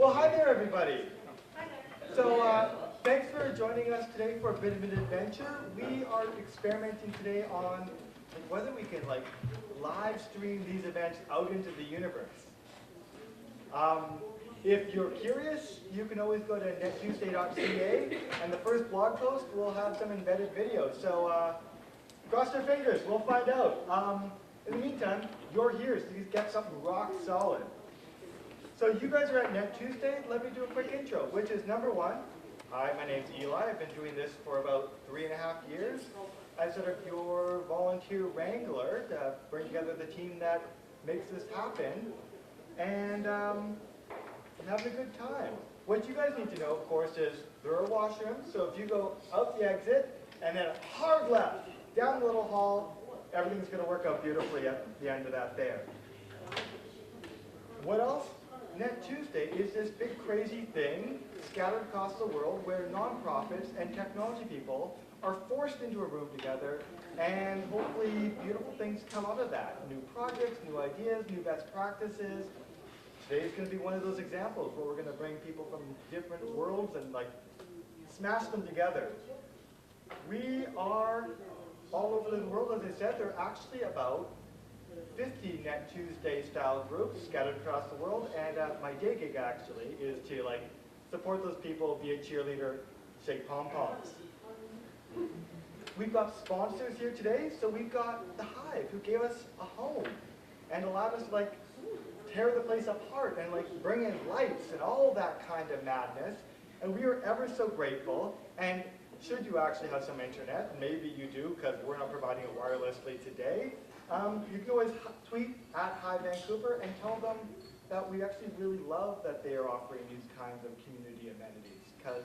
Well, hi there, everybody. So, thanks for joining us today for a bit of an adventure. We are experimenting today on whether we can live stream these events out into the universe. If you're curious, you can always go to nettuesday.ca, and the first blog post will have some embedded videos. So, cross your fingers, we'll find out. In the meantime, you're here, so you get something rock solid. So you guys are at Net Tuesday. Let me do a quick intro, which is number one. Hi, my name's Eli. I've been doing this for about 3.5 years. I'm sort of your volunteer wrangler to bring together the team that makes this happen. And I'm having a good time. What you guys need to know, of course, is there are washrooms. So if you go out the exit and then hard left, down the little hall, everything's going to work out beautifully at the end of that there. What else? Net Tuesday is this big crazy thing scattered across the world where nonprofits and technology people are forced into a room together, and hopefully beautiful things come out of that. New projects, new ideas, new best practices. Today's going to be one of those examples where we're going to bring people from different worlds and smash them together. We are all over the world, as I said. There are actually about 50 Net Tuesday style groups scattered across the world, and my day gig actually is to support those people, be a cheerleader, shake pom-poms. We've got sponsors here today, so we've got the Hive, who gave us a home and allowed us to tear the place apart and bring in lights and all that kind of madness, and we are ever so grateful. And should you actually have some internet, maybe you do because we're not providing it wirelessly today, you can always tweet at Hive Vancouver and tell them that we actually really love that they are offering these kinds of community amenities, because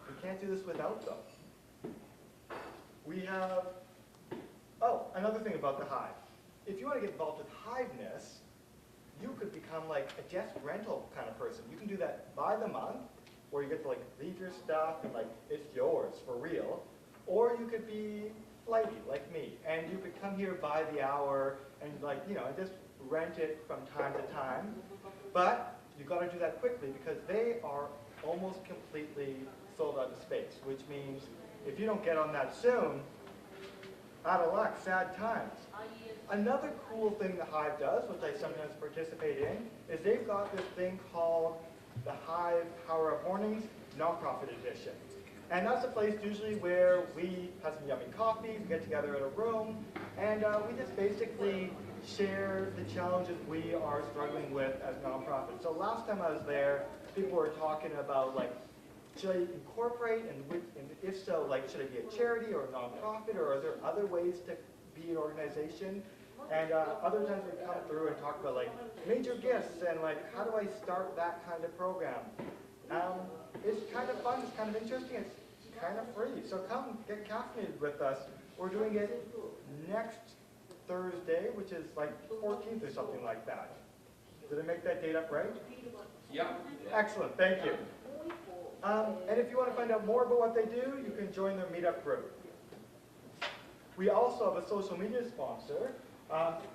we can't do this without them. We have, another thing about the Hive. If you want to get involved with Hiveness, you could become a desk rental kind of person. You can do that by the month, where you get to leave your stuff and it's yours for real. Or you could be flighty like me, and you could come here by the hour and just rent it from time to time. But you've got to do that quickly because they are almost completely sold out of space, which means if you don't get on that soon, out of luck, sad times. Another cool thing the Hive does, which I sometimes participate in, is they've got this thing called the Hive Power Up Mornings Nonprofit Edition. And that's a place usually where we have some yummy coffee, we get together in a room, and we just basically share the challenges we are struggling with as nonprofits. So last time I was there, people were talking about should I incorporate, and if so, should I be a charity or a nonprofit, or are there other ways to be an organization? And other times we come through and talk about major gifts and how do I start that kind of program. It's kind of fun, it's kind of interesting, it's kind of free. So come get caffeinated with us. We're doing it next Thursday, which is 14th or something like that. Did I make that date up right? Yeah. Excellent, thank you. And if you want to find out more about what they do, you can join their meetup group. We also have a social media sponsor.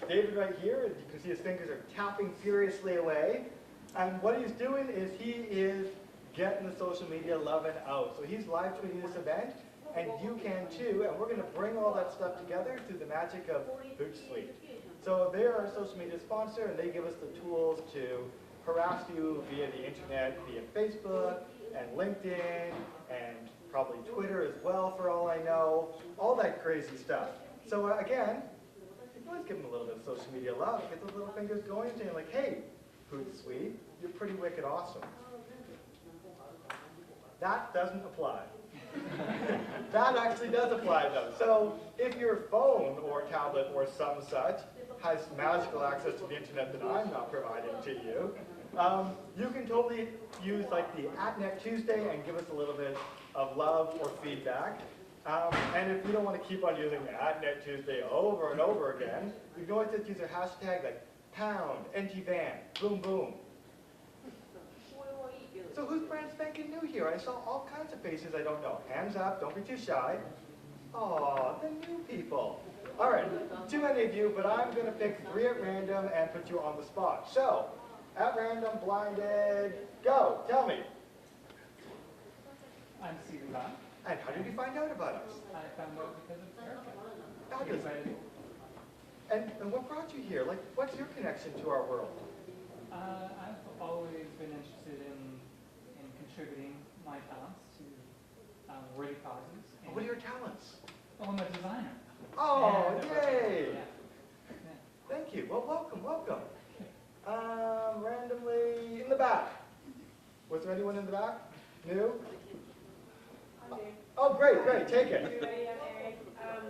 David right here, as you can see his fingers are tapping furiously away. And what he's doing is he is getting the social media loving out. So he's live tweeting this event, and you can too, and we're going to bring all that stuff together through the magic of Hootsuite. So they're our social media sponsor, and they give us the tools to harass you via the internet, via Facebook, and LinkedIn, and probably Twitter as well, for all I know, all that crazy stuff. So again, you can always give them a little bit of social media love, get those little fingers going, saying hey, Hootsuite, you're pretty wicked awesome. That doesn't apply. That actually does apply though. So if your phone or tablet or some such has magical access to the internet that I'm not providing to you, you can totally use the @NetTuesday and give us a little bit of love or feedback. And if you don't want to keep on using the @NetTuesday over and over again, you can always just use a hashtag #NTVan, boom boom. So who's brand spanking new here? I saw all kinds of faces I don't know. Hands up, don't be too shy. Aw, the new people. All right, too many of you, but I'm going to pick 3 at random and put you on the spot. So, At random, blinded, go. Tell me. I'm Eoghan. And how did you find out about us? I found out because of Erica. Fabulous. And what brought you here? Like, what's your connection to our world? I've always been interested in contributing my talents to worthy causes. And What are your talents? I'm a designer. Oh, And yay! Yeah. Thank you. Well, welcome, welcome. Randomly in the back. Was there anyone in the back? New? Oh, great, great. Take it. Everybody, I'm Erin. I'm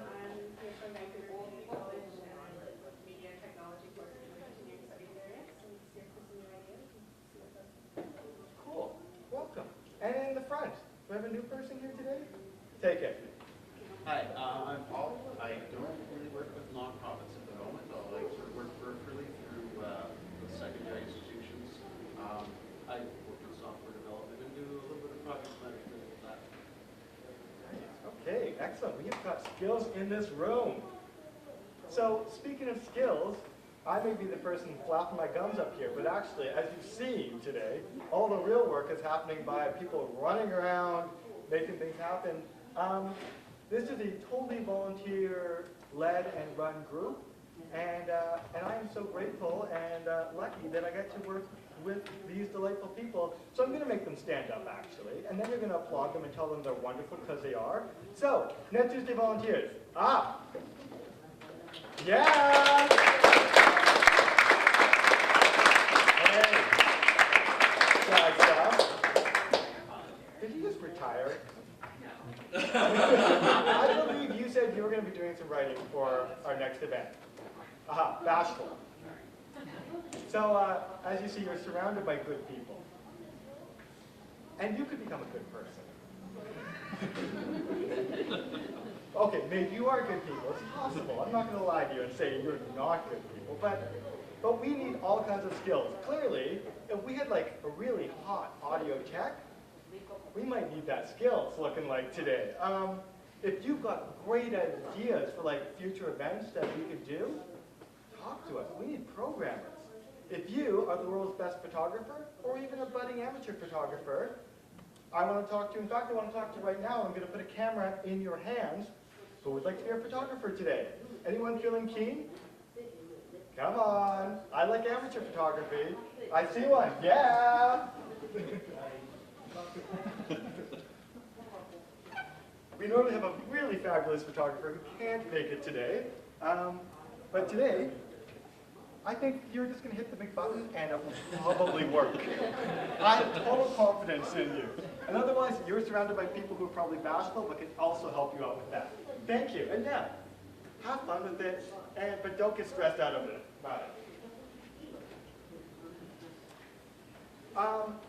here from Vancouver Community College, and I work with media and technology courses in my continuing studies area. So I'm here for some new ideas and see what goes. Cool. Welcome. And in the front, we have a new person here today? Take it. Hi, I'm Paul. I don't really work with nonprofits at the moment, although I work peripherally through the secondary institutions. I work in software development and do a little bit of project management with that. Okay, excellent. We've got skills in this room. So, speaking of skills, I may be the person flapping my gums up here, but actually, as you've seen today, all the real work is happening by people running around, making things happen. This is a totally volunteer-led and run group, and I am so grateful and lucky that I get to work with these delightful people. So I'm going to make them stand up, actually, and then we're going to applaud them and tell them they're wonderful because they are. So, Next Tuesday volunteers. Yeah! Hey. Did you just retire? I believe you said you were going to be doing some writing for our next event. Bashful. So, as you see, you're surrounded by good people. And you could become a good person. Okay, maybe you are good people. It's possible. I'm not going to lie to you and say you're not good people. But we need all kinds of skills. Clearly, if we had like a really hot audio tech, we might need that skill, it's looking like today. If you've got great ideas for like future events that we could do, talk to us. We need programmers. If you are the world's best photographer, or even a budding amateur photographer, I want to talk to you. In fact, I want to talk to you right now. I'm going to put a camera in your hands. Who would like to be a photographer today? Anyone feeling keen? Come on. I like amateur photography. I see one. Yeah. We normally have a really fabulous photographer who can't make it today. But today, I think you're just going to hit the big button and it will probably work. I have total confidence in you. And otherwise, you're surrounded by people who are probably bashful but can also help you out with that. Thank you. And yeah, have fun with it, but don't get stressed out of it. Bye.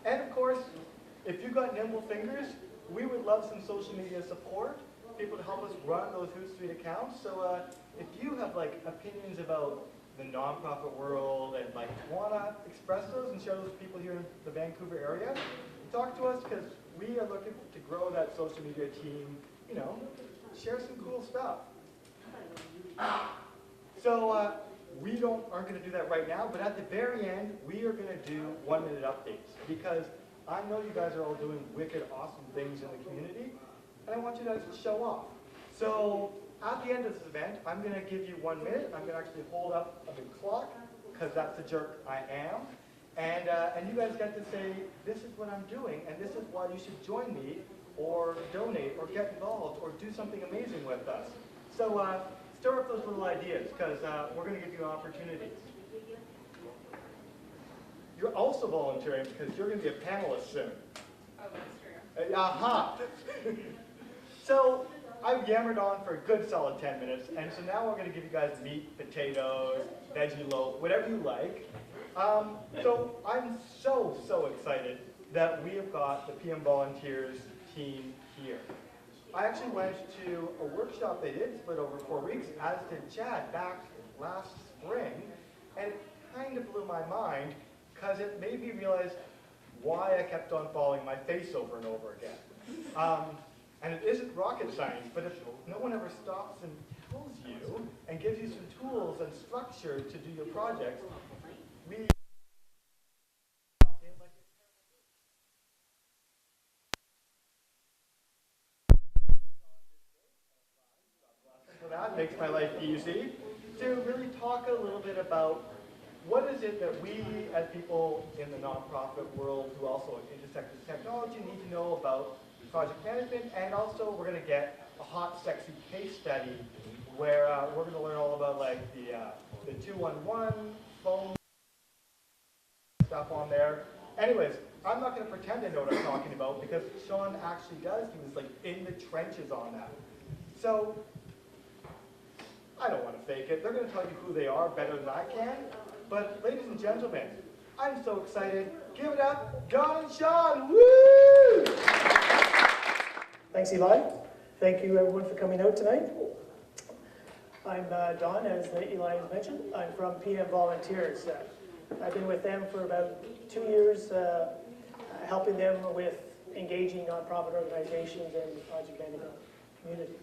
And of course, if you've got nimble fingers, we would love some social media support, people to help us run those Hootsuite accounts. So if you have like opinions about the nonprofit world and like want to express those and share those with people here in the Vancouver area, talk to us because we are looking to grow that social media team, you know, share some cool stuff. So we aren't going to do that right now, but at the very end, we are going to do 1-minute updates because I know you guys are all doing wicked awesome things in the community, and I want you guys to show off. So at the end of this event, I'm going to give you 1 minute. I'm going to actually hold up a big clock, because that's the jerk I am. And you guys get to say, this is what I'm doing, and this is why you should join me, or donate, or get involved, or do something amazing with us. So stir up those little ideas, because we're going to give you opportunities. You're also volunteering because you're going to be a panelist soon. Oh, that's true. Aha! So I've yammered on for a good solid 10 minutes, and so now we're going to give you guys meat, potatoes, veggie loaf, whatever you like. So I'm so excited that we have got the PM Volunteers team here. I actually went to a workshop they did, split over 4 weeks, as did Chad back last spring, and it kind of blew my mind because it made me realize why I kept on falling my face over and over again. And it isn't rocket science, but if no one ever stops and tells you and gives you some tools and structure to do your projects, we my life easy to really talk a little bit about what is it that we as people in the nonprofit world who also intersect with technology need to know about project management, and also we're going to get a hot, sexy case study where we're going to learn all about like the 211 phone stuff on there. Anyways, I'm not going to pretend I know what I'm talking about because Shawn actually does. He was like in the trenches on that. So I don't want to fake it. They're going to tell you who they are better than I can. But ladies and gentlemen, I'm so excited. Give it up, Eoghan and Shawn. Woo! Thanks, Eli. Thank you, everyone, for coming out tonight. I'm Don, as Eli has mentioned. I'm from PM Volunteers. I've been with them for about 2 years, helping them with engaging nonprofit organizations and the project management community.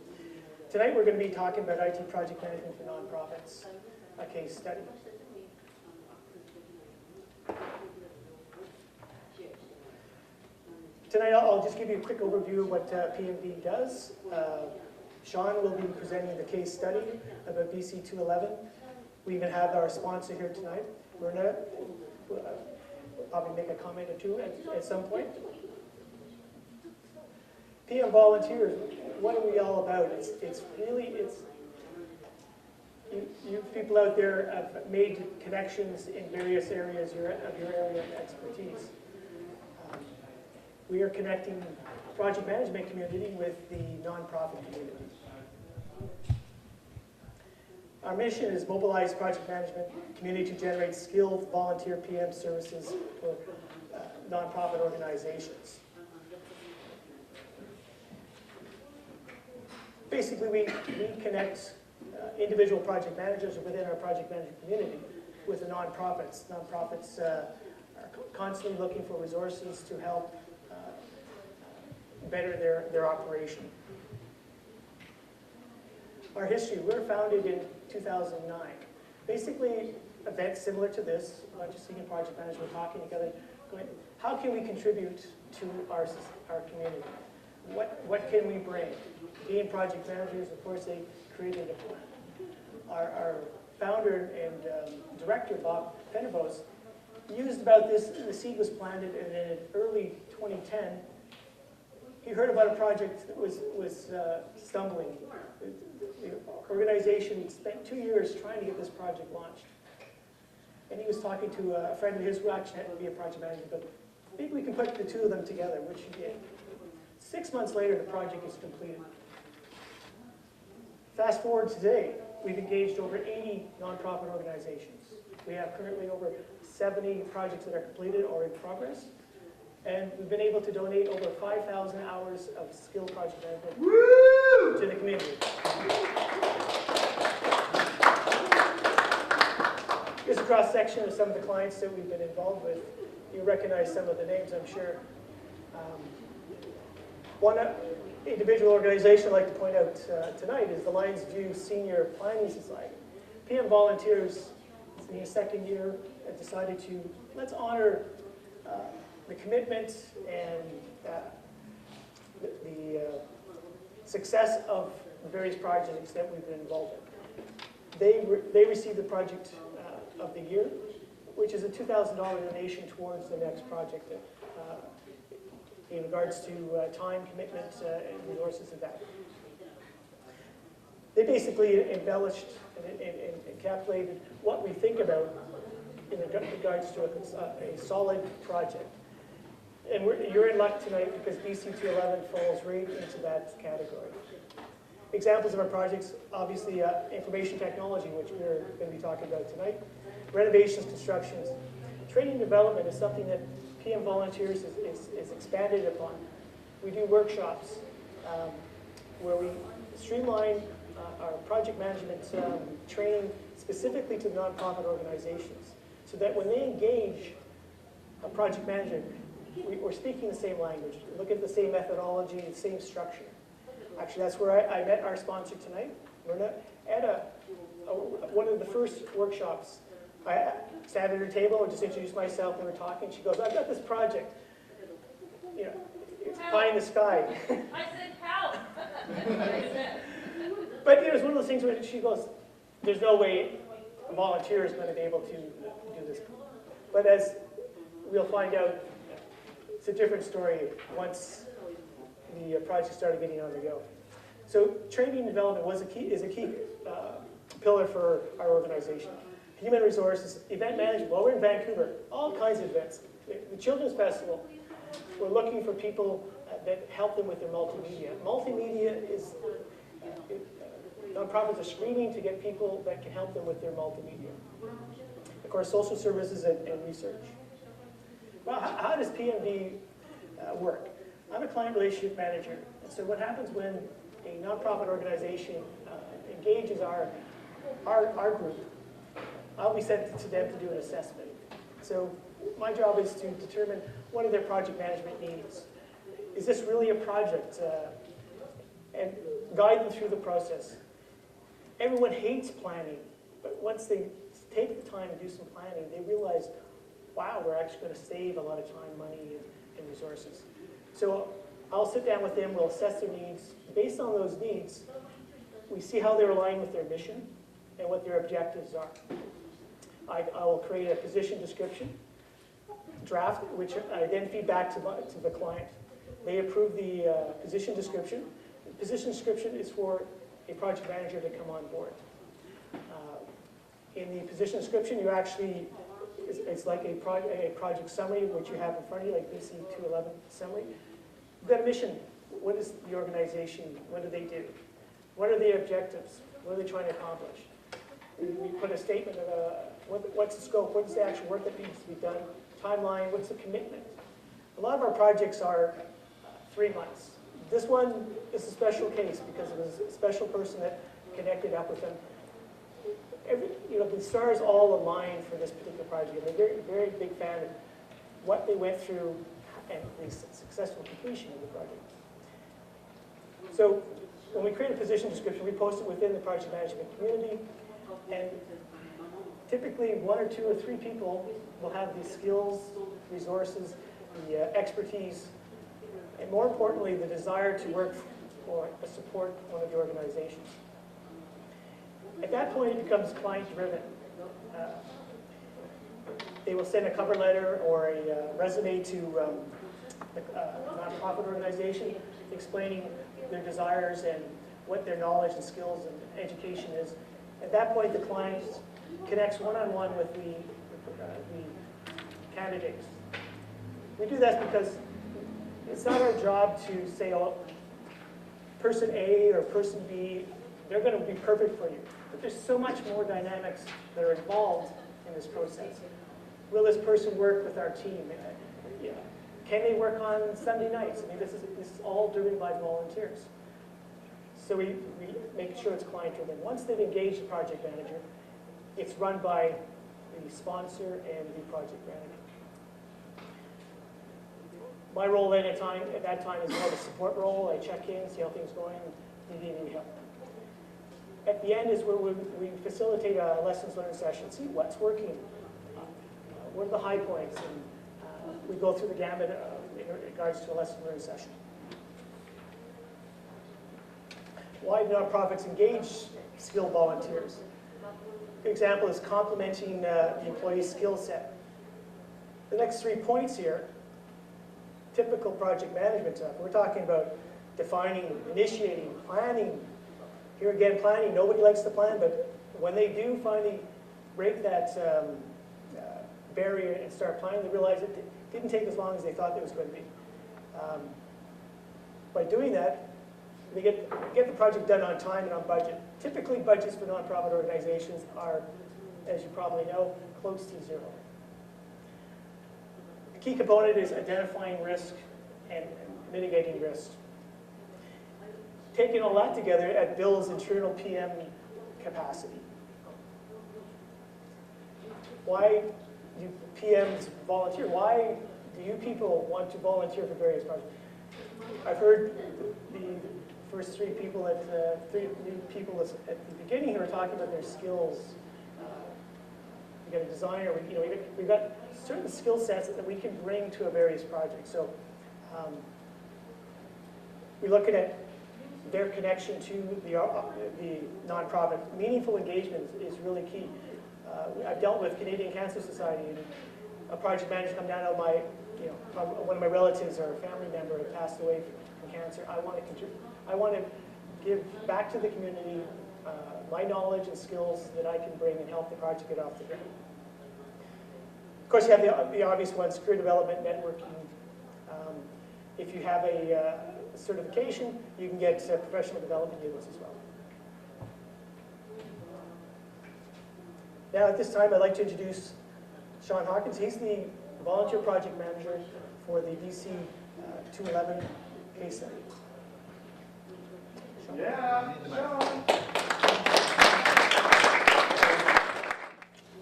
Tonight, we're going to be talking about IT project management for nonprofits, a case study. Tonight, I'll just give you a quick overview of what PMV does. Shawn will be presenting the case study about BC 211. We even have our sponsor here tonight. Myrna will probably make a comment or two at some point. PM Volunteers, what are we all about? You people out there have made connections in various areas of your area of expertise. We are connecting project management community with the nonprofit community. Our mission is mobilize project management community to generate skilled volunteer PM services for nonprofit organizations. Basically, we connect individual project managers within our project management community with the nonprofits. Nonprofits are constantly looking for resources to help better their operation. Our history, we were founded in 2009. Basically, events similar to this, a bunch of senior project managers were talking together, going, how can we contribute to our community? What can we bring? Being project managers, of course, they created a plan. Our founder and director, Bob Penderbos, used about this, the seed was planted, and in early 2010, he heard about a project that was stumbling. The organization spent 2 years trying to get this project launched. And he was talking to a friend of his who actually had to be a project manager, but maybe we can put the two of them together, which he did. 6 months later, the project is completed. Fast forward to today, we've engaged over 80 nonprofit organizations. We have currently over 70 projects that are completed or in progress. And we've been able to donate over 5,000 hours of skilled project management to the community. Here's a cross-section of some of the clients that we've been involved with. You recognize some of the names, I'm sure. One individual organization I'd like to point out tonight is the Lions View Senior Planning Society. PM Volunteers, in their second year, have decided to, let's honor the commitment and the success of the various projects that we've been involved in. They received the project of the year, which is a $2,000 donation towards the next project in regards to time, commitment, and resources of that. They basically embellished and encapsulated what we think about in regards to a solid project. And you're in luck tonight because BC 211 falls right into that category. Examples of our projects, obviously information technology, which we're going to be talking about tonight. Renovations, constructions. Training and development is something that PM Volunteers is expanded upon. We do workshops where we streamline our project management training specifically to nonprofit organizations so that when they engage a project manager, we're speaking the same language, we look at the same methodology, the same structure. Actually, that's where I met our sponsor tonight. We're at one of the first workshops. I sat at her table and just introduced myself, and we were talking. She goes, I've got this project. You know, it's pie in the sky. I said help. But it's one of those things where she goes, there's no way a volunteer is going to be able to do this. But as we'll find out, it's a different story once the project started getting on the go. So training and development is a key pillar for our organization. Human resources, event management. Well, we're in Vancouver, all kinds of events. The Children's Festival, we're looking for people that help them with their multimedia. Multimedia is, nonprofits are screaming to get people that can help them with their multimedia. Of course, social services and research. Well, how does PMD work? I'm a client relationship manager. And so what happens when a nonprofit organization engages our group, I'll be sent to them to do an assessment. So my job is to determine what are their project management needs. Is this really a project? And guide them through the process. Everyone hates planning, but once they take the time to do some planning, they realize, wow, we're actually going to save a lot of time, money, and resources. So I'll sit down with them, we'll assess their needs. Based on those needs, we see how they're aligned with their mission and what their objectives are. I will create a position description, draft, which I then feed back to the client. They approve the position description. The position description is for a project manager to come on board. In the position description, you actually, it's like a project summary, which you have in front of you, like BC 211 summary. You've got a mission. What is the organization? What do they do? What are their objectives? What are they trying to accomplish? We put a statement of what's the scope, what's the actual work that needs to be done, timeline, what's the commitment. A lot of our projects are 3 months. This one is a special case because it was a special person that connected up with them. The stars all aligned for this particular project. I'm a very, very big fan of what they went through and the successful completion of the project. So when we create a position description, we post it within the project management community, and typically 1 or 2 or 3 people will have the skills, resources, the expertise, and more importantly, the desire to work for or support one of the organizations. At that point, it becomes client-driven. They will send a cover letter or a resume to a nonprofit organization explaining their desires and what their knowledge and skills and education is. At that point, the client connects one-on-one with the candidates. We do that because it's not our job to say, oh, person A or person B, they're going to be perfect for you. But there's so much more dynamics that are involved in this process. Will this person work with our team? Can they work on Sunday nights? I mean, this is all driven by volunteers. So we make sure it's client-driven. Once they've engaged the project manager, it's run by the sponsor and the project manager. My role at that time is more of a support role. I check in, see how things are going, need any help. At the end is where we facilitate a lessons learned session, see what's working, what are the high points, and we go through the gamut in regards to a lesson learned session. Why do nonprofits engage skilled volunteers? An example is complementing the employee's skill set. The next 3 points here, typical project management stuff. We're talking about defining, initiating, planning. Here again, planning, nobody likes to plan, but when they do finally break that barrier and start planning, they realize it didn't take as long as they thought it was going to be. By doing that, they get the project done on time and on budget. Typically, budgets for nonprofit organizations are, as you probably know, close to zero. A key component is identifying risk and mitigating risk. Taking all that together, it builds internal PM capacity. Why do PMs volunteer? Why do you people want to volunteer for various projects? I've heard the first 3 people at at the beginning who were talking about their skills. We got a designer. We've got certain skill sets that we can bring to a various project. So we're looking at their connection to the nonprofit. Meaningful engagement is really key. I've dealt with Canadian Cancer Society, and a project manager come down, one of my relatives or a family member had passed away from cancer. I want to give back to the community my knowledge and skills that I can bring and help the project get off the ground. Of course, you have the obvious ones: career development, networking. If you have a certification, you can get professional development units as well. Now, at this time, I'd like to introduce Shawn Hawkins. He's the volunteer project manager for the BC 211 case study. Yeah, Shawn.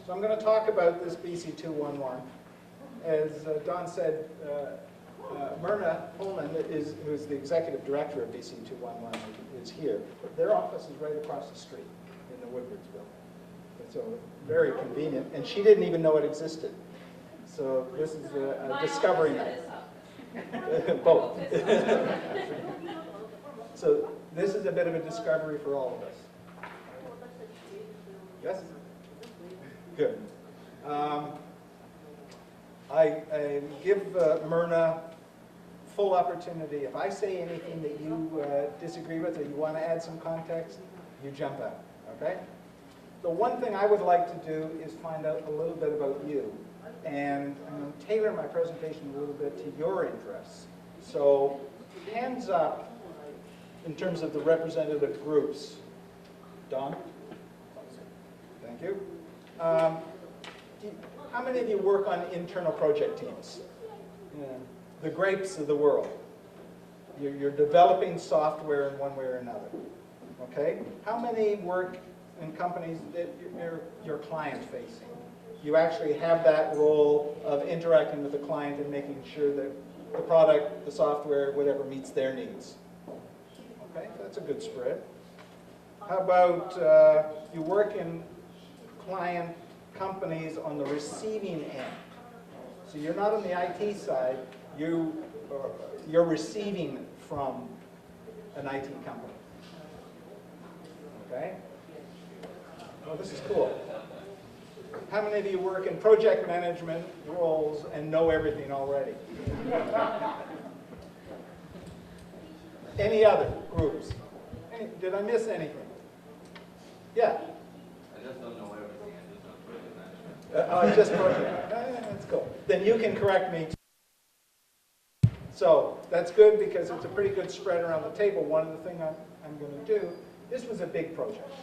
So I'm going to talk about this BC 211. As Don said, Myrna Holman, who's the executive director of BC 211, is here. Their office is right across the street in the Woodwards building. So very convenient, and she didn't even know it existed. So this is a discovery night. Both. So this is a bit of a discovery for all of us. Yes? Good. I give Myrna full opportunity. If I say anything that you disagree with or you want to add some context, you jump out, okay? The one thing I would like to do is find out a little bit about you, and I'm going to tailor my presentation a little bit to your interests. So hands up in terms of the representative groups. Don? Thank you. How many of you work on internal project teams? The grapes of the world. You're developing software in one way or another. Okay? How many work in companies that you're client-facing? You actually have that role of interacting with the client and making sure that the product, the software, whatever, meets their needs. Okay? That's a good spread. How about you work in client companies on the receiving end? So you're not on the IT side, you're receiving from an IT company. Okay? Well, this is cool. How many of you work in project management roles and know everything already? Any other groups? Did I miss anything? Yeah? I just don't know everything. I just know project management. Just project. That's cool. Then you can correct me. So that's good because it's a pretty good spread around the table. One of the things I'm going to do, this was a big project.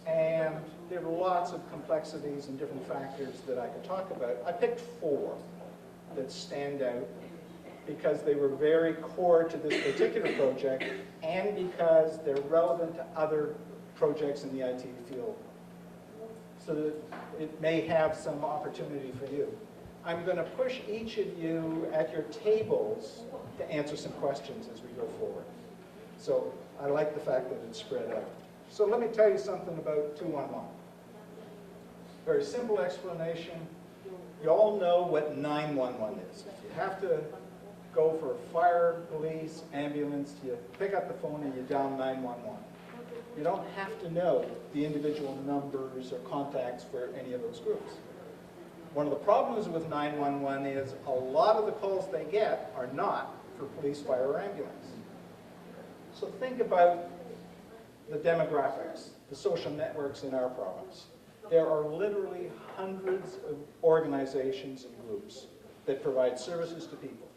And there were lots of complexities and different factors that I could talk about. I picked 4 that stand out because they were very core to this particular project and because they're relevant to other projects in the IT field. So that it may have some opportunity for you. I'm going to push each of you at your tables to answer some questions as we go forward. So I like the fact that it's spread out. So let me tell you something about 211. Very simple explanation. You all know what 911 is. If you have to go for fire, police, ambulance, you pick up the phone and you dial 911. You don't have to know the individual numbers or contacts for any of those groups. One of the problems with 911 is a lot of the calls they get are not for police, fire, or ambulance. So think about the demographics, the social networks in our province. There are literally hundreds of organizations and groups that provide services to people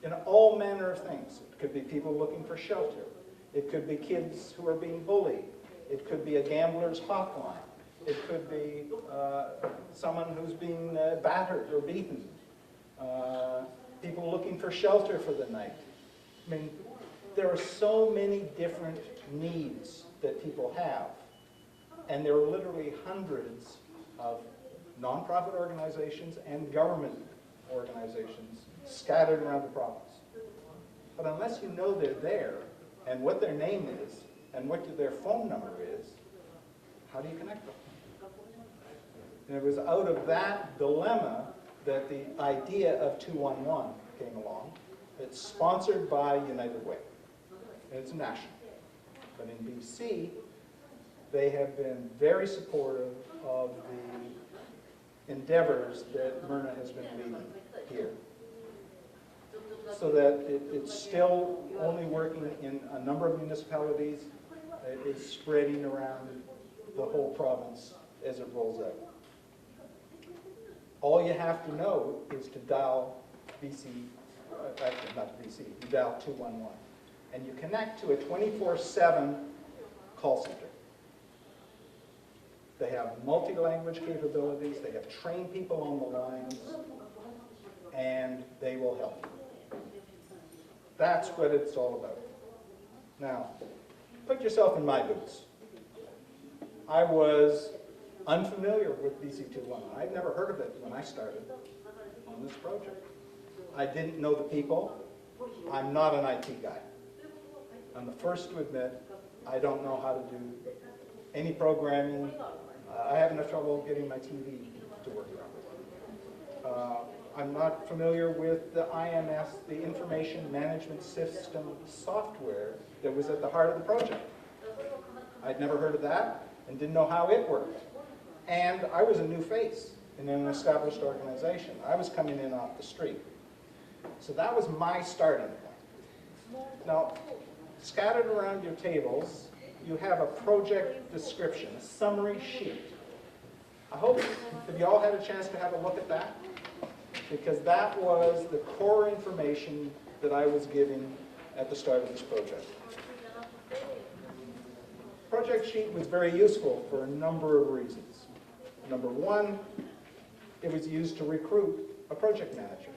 in all manner of things. It could be people looking for shelter. It could be kids who are being bullied. It could be a gambler's hotline. It could be someone who's being battered or beaten. People looking for shelter for the night. I mean, there are so many different needs that people have. And there are literally hundreds of nonprofit organizations and government organizations scattered around the province. But unless you know they're there, and what their name is, and what their phone number is, how do you connect them? And it was out of that dilemma that the idea of 211 came along. It's sponsored by United Way, and it's national. But in BC, they have been very supportive of the endeavors that Myrna has been leading here. So that it's still only working in a number of municipalities. It is spreading around the whole province as it rolls out. All you have to know is to dial BC, actually not BC, you dial 211. And you connect to a 24/7 call center. They have multi-language capabilities, they have trained people on the lines, and they will help you. That's what it's all about. Now, put yourself in my boots. I was unfamiliar with BC211. I'd never heard of it when I started on this project. I didn't know the people. I'm not an IT guy. I'm the first to admit I don't know how to do any programming. I have enough trouble getting my TV to work properly. I'm not familiar with the IMS, the Information Management System software that was at the heart of the project. I'd never heard of that and didn't know how it worked. And I was a new face in an established organization. I was coming in off the street. So that was my starting point. Now, scattered around your tables, you have a project description, a summary sheet. I hope, have you all had a chance to have a look at that? Because that was the core information that I was giving at the start of this project. Project sheet was very useful for a number of reasons. Number one, it was used to recruit a project manager.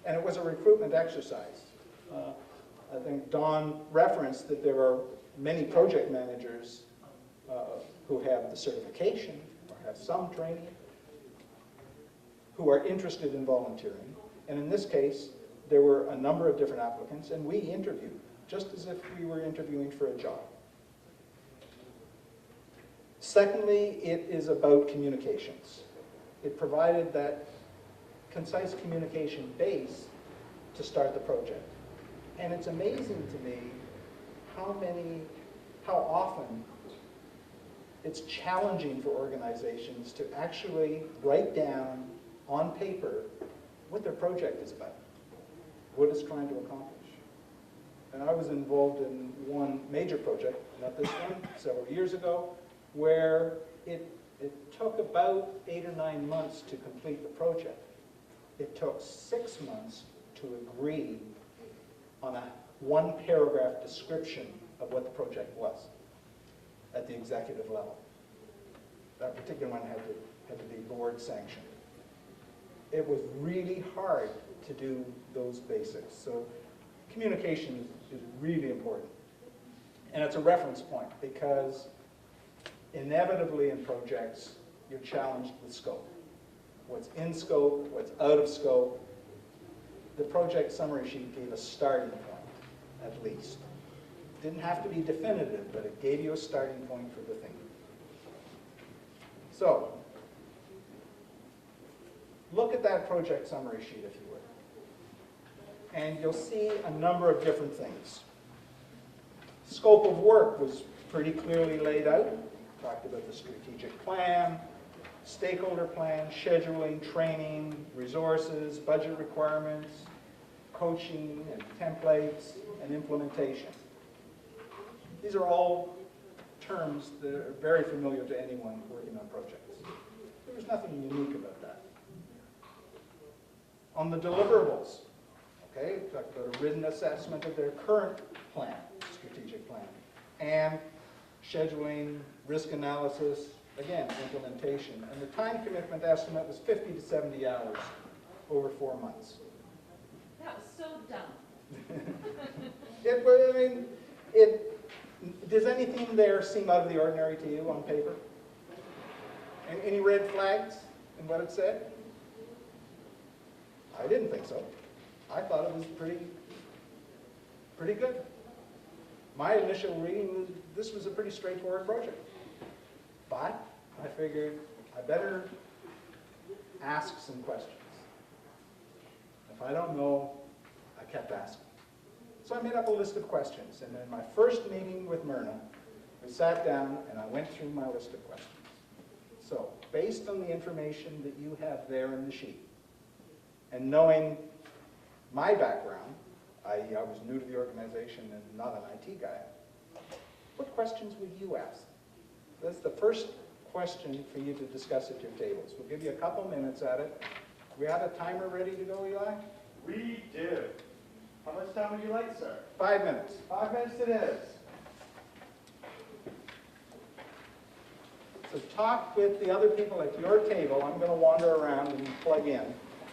And it was a recruitment exercise. I think Don referenced that there are many project managers who have the certification or have some training who are interested in volunteering. And in this case, there were a number of different applicants, and we interviewed, just as if we were interviewing for a job. Secondly, it is about communications. It provided that concise communication base to start the project. And it's amazing to me how often it's challenging for organizations to actually write down on paper what their project is about, what it's trying to accomplish. And I was involved in one major project, not this one, several years ago, where it took about 8 or 9 months to complete the project. It took 6 months to agree on a one-paragraph description of what the project was at the executive level. That particular one had to be board sanctioned. It was really hard to do those basics. So communication is really important. And it's a reference point because inevitably in projects, you're challenged with scope. What's in scope, what's out of scope. The project summary sheet gave a starting point, at least. It didn't have to be definitive, but it gave you a starting point for the thinking. So, look at that project summary sheet, if you would. And you'll see a number of different things. Scope of work was pretty clearly laid out. Talked about the strategic plan, stakeholder plan, scheduling, training, resources, budget requirements, coaching and templates, and implementation. These are all terms that are very familiar to anyone working on projects. There's nothing unique about that. On the deliverables, okay, we talked about a written assessment of their current plan, strategic plan, and scheduling, risk analysis, again, implementation. And the time commitment estimate was 50 to 70 hours over 4 months. That was so dumb. Does anything there seem out of the ordinary to you on paper? Any red flags in what it said? I didn't think so. I thought it was pretty good. My initial reading was this was a pretty straightforward project. But I figured I better ask some questions. If I don't know, I kept asking. So I made up a list of questions, and in my first meeting with Myrna, we sat down and I went through my list of questions. So, based on the information that you have there in the sheet, and knowing my background, i.e. I was new to the organization and not an IT guy, what questions would you ask? That's the first question for you to discuss at your tables. We'll give you a couple minutes at it. We have a timer ready to go, Eli? We do. How much time would you like, sir? 5 minutes. 5 minutes it is. So talk with the other people at your table. I'm going to wander around and plug in.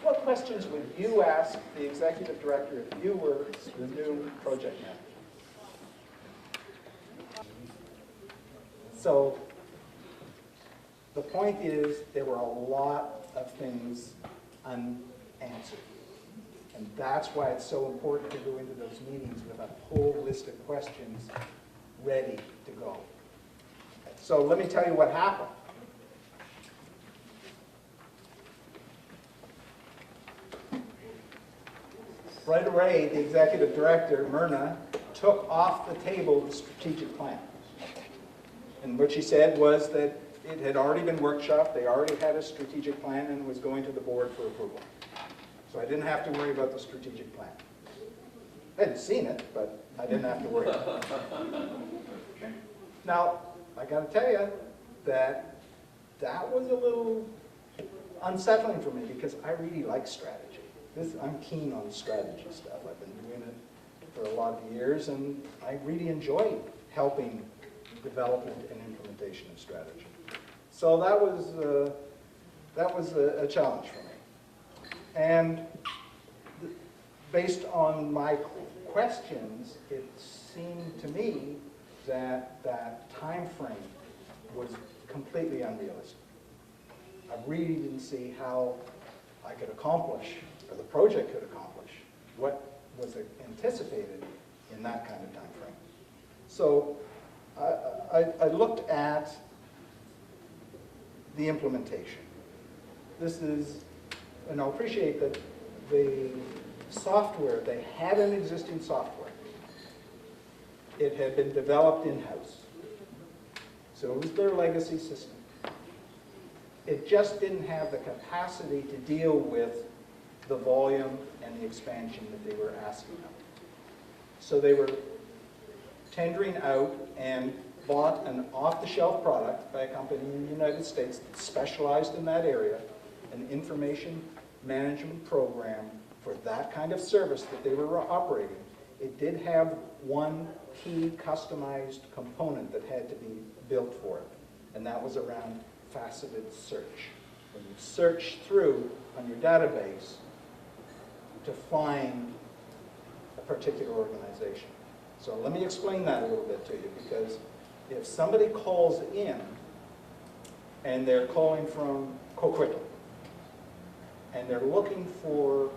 What questions would you ask the executive director if you were the new project manager? So the point is there were a lot of things unanswered. And that's why it's so important to go into those meetings with a whole list of questions ready to go. So let me tell you what happened. Right away, the executive director, Myrna, took off the table the strategic plan. And what she said was that it had already been workshopped, they already had a strategic plan, and was going to the board for approval. So I didn't have to worry about the strategic plan. I hadn't seen it, but I didn't have to worry about it. Now, I got to tell you that was a little unsettling for me because I really like strategy. I'm keen on strategy stuff. I've been doing it for a lot of years, and I really enjoy helping development and implementation of strategy. So that was a challenge for me. And based on my questions, it seemed to me that that time frame was completely unrealistic. I really didn't see how I could accomplish, or the project could accomplish, what was anticipated in that kind of time frame. So I looked at the implementation. This is, and I appreciate that the software, they had an existing software. It had been developed in-house. So it was their legacy system. It just didn't have the capacity to deal with the volume and the expansion that they were asking of. So they were tendering out and bought an off-the-shelf product by a company in the United States that specialized in that area, an information management program for that kind of service that they were operating. It did have one key customized component that had to be built for it, and that was around faceted search. When you search through on your database to find a particular organization. So let me explain that a little bit to you, because if somebody calls in and they're calling from Coquitlam and they're looking for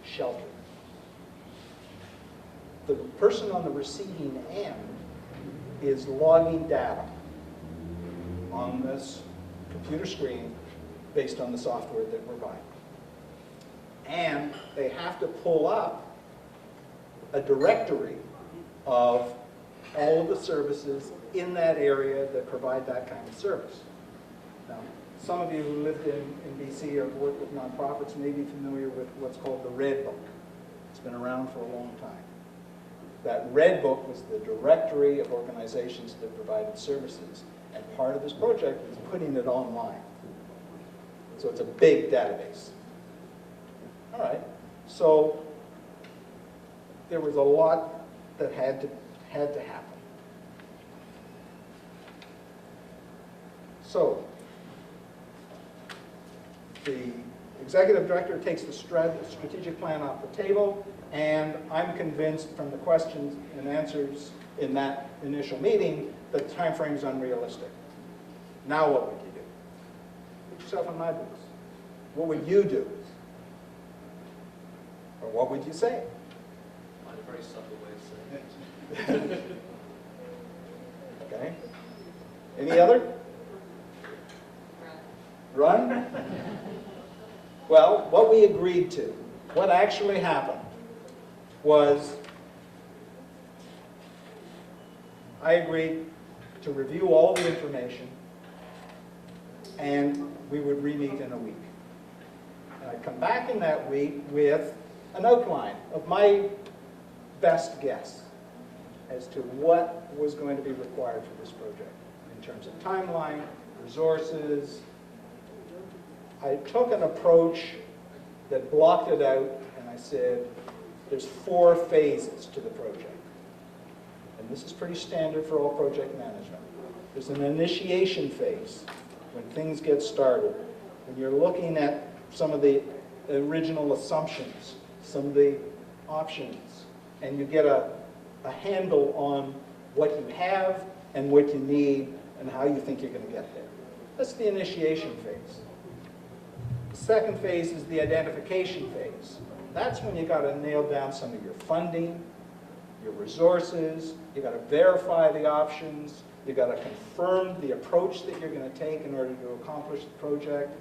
shelter, the person on the receiving end is logging data on this computer screen based on the software that we're buying. And they have to pull up a directory of all of the services in that area that provide that kind of service. Now, some of you who lived in BC or worked with nonprofits may be familiar with what's called the Red Book. It's been around for a long time. That Red Book was the directory of organizations that provided services, and part of this project is putting it online. So it's a big database. All right, so there was a lot that had to happen. So the executive director takes the strategic plan off the table, and I'm convinced from the questions and answers in that initial meeting that the time frame is unrealistic. Now what would you do? Put yourself in my boots. What would you do? Or what would you say? Mine's a very subtle way of saying it. Okay. Any other? Run? Well, what we agreed to, what actually happened, was I agreed to review all the information, and we would re-meet in a week. And I'd come back in that week with an outline of my best guess as to what was going to be required for this project in terms of timeline, resources. I took an approach that blocked it out, and I said, there's 4 phases to the project. And this is pretty standard for all project management. There's an initiation phase, when things get started, when you're looking at some of the original assumptions, some of the options, and you get a handle on what you have and what you need and how you think you're going to get there. That's the initiation phase. The second phase is the identification phase. That's when you got to nail down some of your funding, your resources, you got to verify the options, you got to confirm the approach that you're going to take in order to accomplish the project,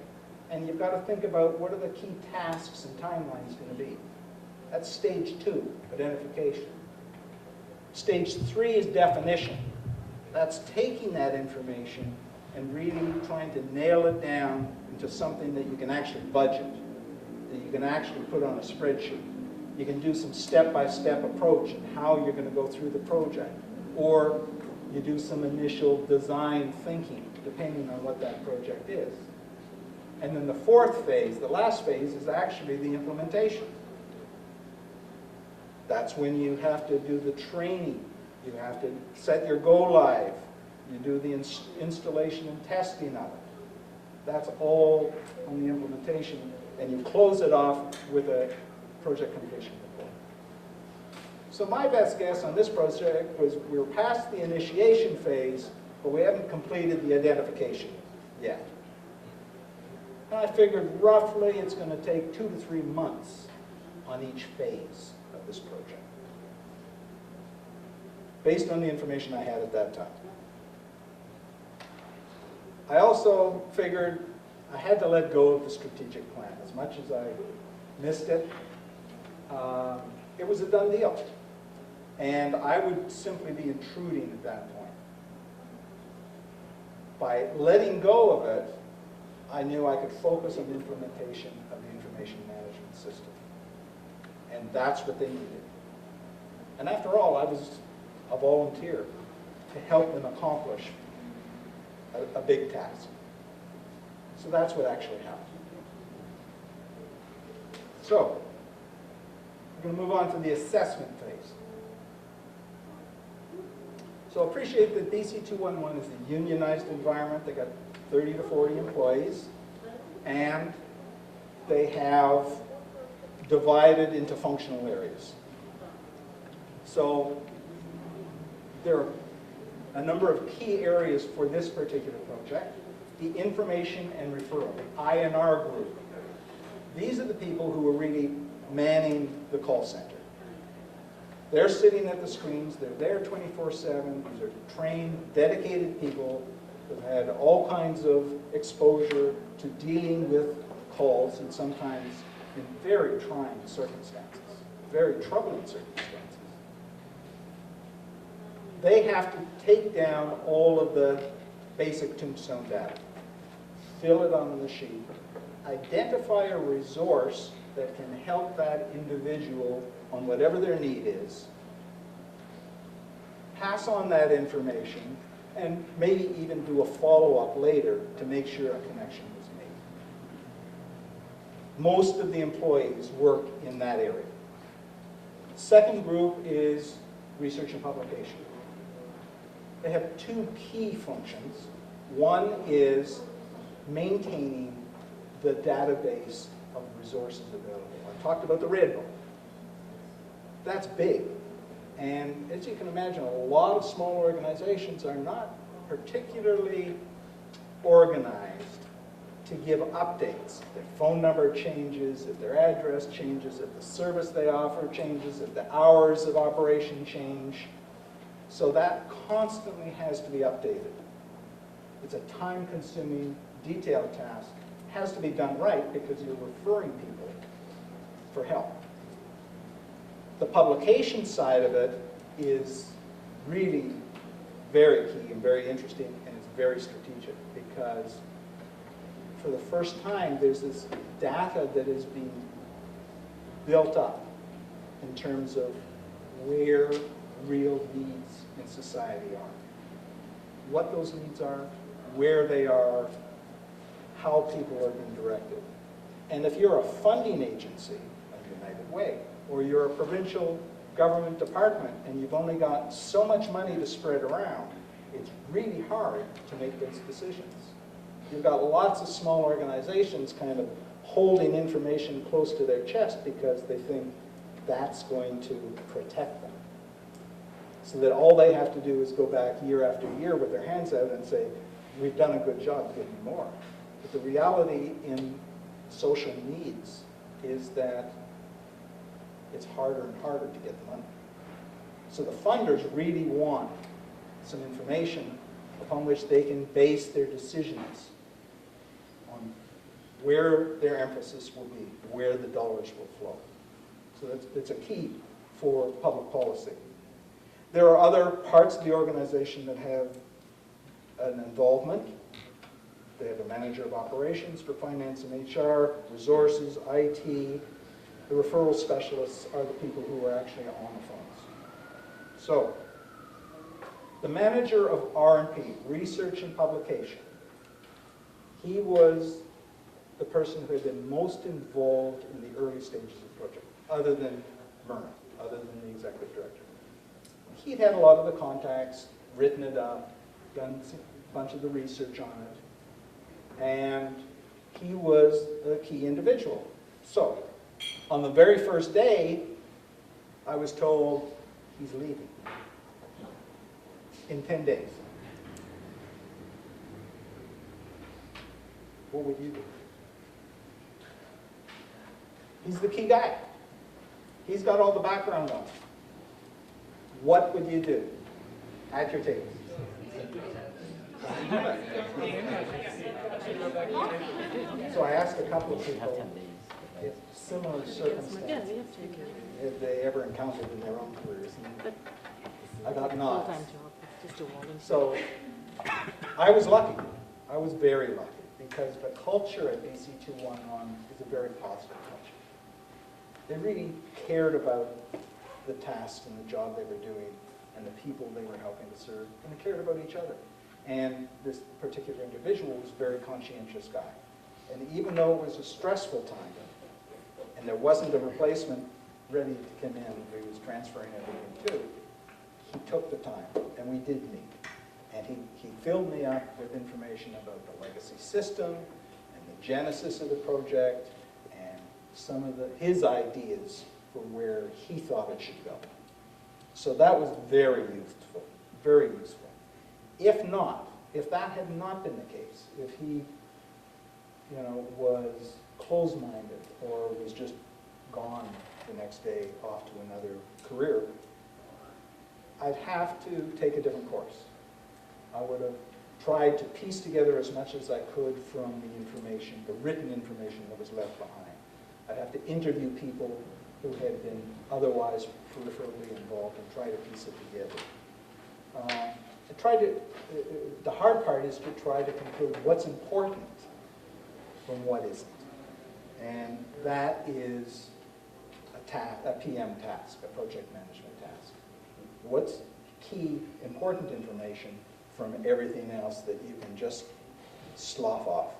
and you've got to think about what are the key tasks and timelines going to be. That's stage 2, identification. Stage 3 is definition. That's taking that information and really trying to nail it down into something that you can actually budget, that you can actually put on a spreadsheet. You can do some step-by-step approach in how you're going to go through the project. Or you do some initial design thinking, depending on what that project is. And then the 4th phase, the last phase, is actually the implementation. That's when you have to do the training. You have to set your go live. You do the installation and testing of it. That's all on the implementation. And you close it off with a project completion report. So my best guess on this project was we were past the initiation phase, but we haven't completed the identification yet. And I figured roughly it's going to take 2 to 3 months on each phase of this project, based on the information I had at that time. I also figured I had to let go of the strategic plan. As much as I missed it, it was a done deal. And I would simply be intruding at that point. By letting go of it, I knew I could focus on the implementation of the information management system. And that's what they needed. And after all, I was a volunteer to help them accomplish a big task. So that's what actually happened. So, we're going to move on to the assessment phase. So appreciate that BC 211 is a unionized environment. They got 30 to 40 employees, and they have divided into functional areas. So there are a number of key areas for this particular project. The information and referral, the INR group. These are the people who are really manning the call center. They're sitting at the screens, they're there 24/7, these are trained, dedicated people who've had all kinds of exposure to dealing with calls, and sometimes in very trying circumstances, very troubling circumstances. They have to take down all of the basic tombstone data, fill it on the sheet, identify a resource that can help that individual on whatever their need is, pass on that information, and maybe even do a follow-up later to make sure a connection was made. Most of the employees work in that area. Second group is research and publication. They have 2 key functions. One is maintaining the database of resources available. I talked about the Red Book. That's big. And as you can imagine, a lot of small organizations are not particularly organized to give updates. If their phone number changes, if their address changes, if the service they offer changes, if the hours of operation change. So that constantly has to be updated. It's a time-consuming, detailed task. It has to be done right because you're referring people for help. The publication side of it is really very key and very interesting, and it's very strategic because for the first time, there's this data that is being built up in terms of where real needs in society are. What those needs are, where they are, how people are being directed. And if you're a funding agency, like United Way, or you're a provincial government department and you've only got so much money to spread around, it's really hard to make those decisions. You've got lots of small organizations kind of holding information close to their chest because they think that's going to protect them. So that all they have to do is go back year after year with their hands out and say, we've done a good job, give me more. But the reality in social needs is that it's harder and harder to get the money. So the funders really want some information upon which they can base their decisions on where their emphasis will be, where the dollars will flow. So that's a key for public policy. There are other parts of the organization that have an involvement. They have a manager of operations for finance and HR, resources, IT. The referral specialists are the people who are actually on the phones. So, the manager of R&P, research and publication, he was the person who had been most involved in the early stages of the project, other than Myrna, other than the executive director. He'd had a lot of the contacts, written it up, done a bunch of the research on it, and he was a key individual. So, on the very first day, I was told he's leaving in 10 days. What would you do? He's the key guy. He's got all the background on it. What would you do? At your table. So I asked a couple of people if similar circumstances have they ever encountered in their own careers. And I got nods. So I was lucky. I was very lucky because the culture at BC 211 is a very positive culture. They really cared about the tasks and the job they were doing and the people they were helping to serve, and they cared about each other. And this particular individual was a very conscientious guy. And even though it was a stressful time, and there wasn't a replacement ready to come in who he was transferring everything to, he took the time, and we did meet. And he filled me up with information about the legacy system, and the genesis of the project, and some of his ideas for where he thought it should go. So that was very useful, very useful. If that had not been the case, if he, was closed-minded or was just gone the next day off to another career, I'd have to take a different course. I would have tried to piece together as much as I could from the information, the written information that was left behind. I'd have to interview people who had been otherwise peripherally involved and try to piece it together. The hard part is to try to conclude what's important from what isn't. And that is a PM task, a project management task. What's key, important information from everything else that you can just slough off?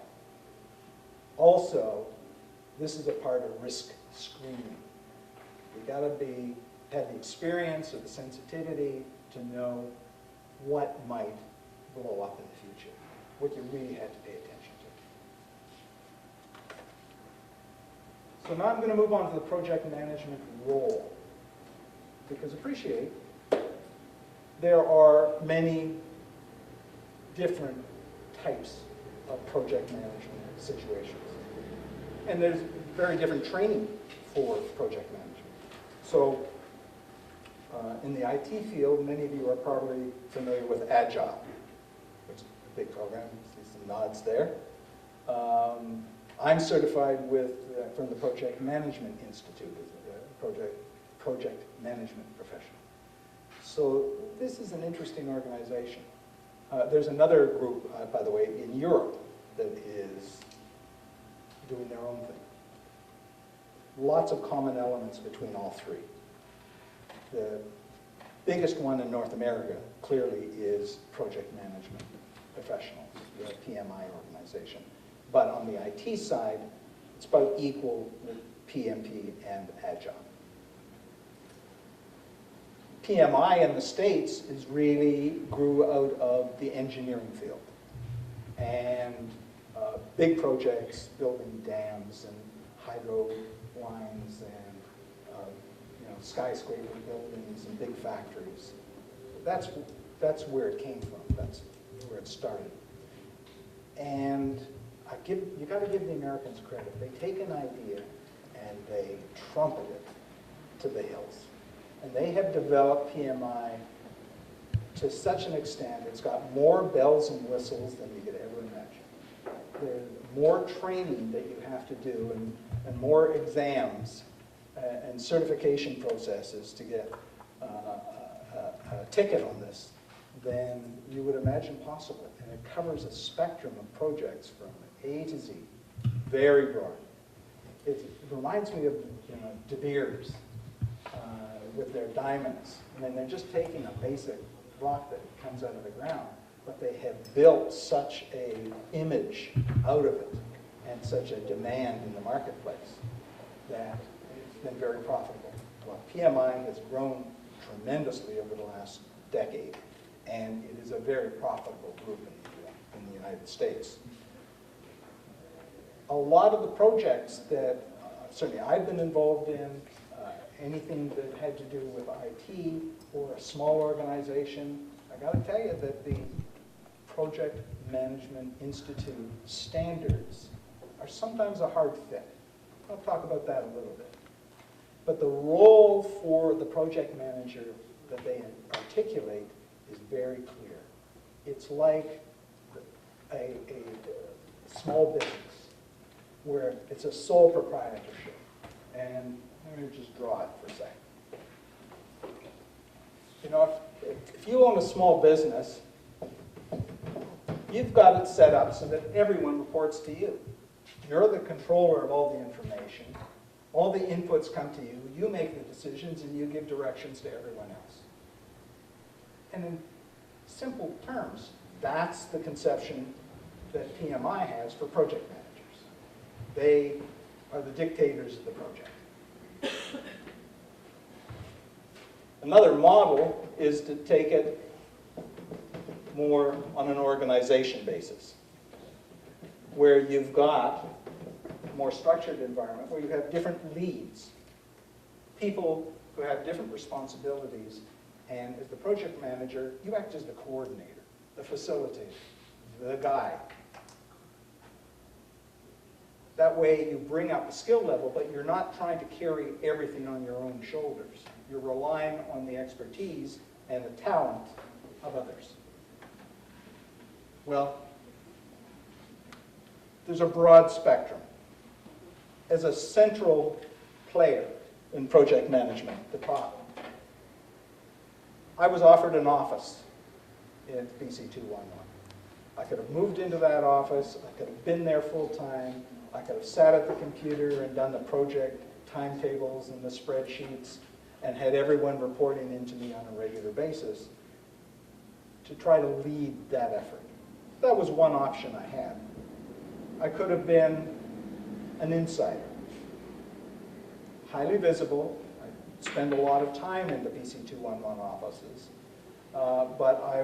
Also, this is a part of risk screening. You gotta have the experience or the sensitivity to know what might blow up in the future, what you really had to pay attention to. So now I'm going to move on to the project management role, because appreciate, there are many different types of project management situations. And there's very different training for project management. So in the IT field, many of you are probably familiar with Agile, which is a big program. You see some nods there. I'm certified from the Project Management Institute as a project management professional. So this is an interesting organization. There's another group, by the way, in Europe that is doing their own thing. Lots of common elements between all three. The biggest one in North America, clearly, is project management professionals, the PMI organization. But on the IT side, it's about equal with PMP and Agile. PMI in the States grew out of the engineering field. And big projects, building dams and hydro lines and skyscraper buildings and big factories. That's where it came from. That's where it started. And you got to give the Americans credit. They take an idea and they trumpet it to the hills. And they have developed PMI to such an extent, it's got more bells and whistles than you could ever imagine. There's more training that you have to do and more exams and certification processes to get a ticket on this than you would imagine possible. And it covers a spectrum of projects from A to Z, very broad. It reminds me of De Beers with their diamonds. I mean, they're just taking a basic rock that comes out of the ground, but they have built such an image out of it and such a demand in the marketplace that it's been very profitable. Well, PMI has grown tremendously over the last decade, and it is a very profitable group in the United States. A lot of the projects that certainly I've been involved in, anything that had to do with IT or a small organization, I got to tell you that the Project Management Institute standards are sometimes a hard fit. I'll talk about that a little bit. But the role for the project manager that they articulate is very clear. It's like a small business where it's a sole proprietorship. And let me just draw it for a second. If you own a small business, you've got it set up so that everyone reports to you. You're the controller of all the information. All the inputs come to you. You make the decisions and you give directions to everyone else. And in simple terms, that's the conception that PMI has for project managers. They are the dictators of the project. Another model is to take it more on an organization basis, where you've got a more structured environment, where you have different leads, people who have different responsibilities, and as the project manager, you act as the coordinator, the facilitator, the guide. That way you bring up the skill level, but you're not trying to carry everything on your own shoulders. You're relying on the expertise and the talent of others. Well, there's a broad spectrum. As a central player in project management, the top, I was offered an office in BC 211. I could have moved into that office, I could have been there full time, I could have sat at the computer and done the project timetables and the spreadsheets and had everyone reporting into me on a regular basis to try to lead that effort. That was one option I had. I could have been an insider, highly visible. I spend a lot of time in the BC 211 offices, but I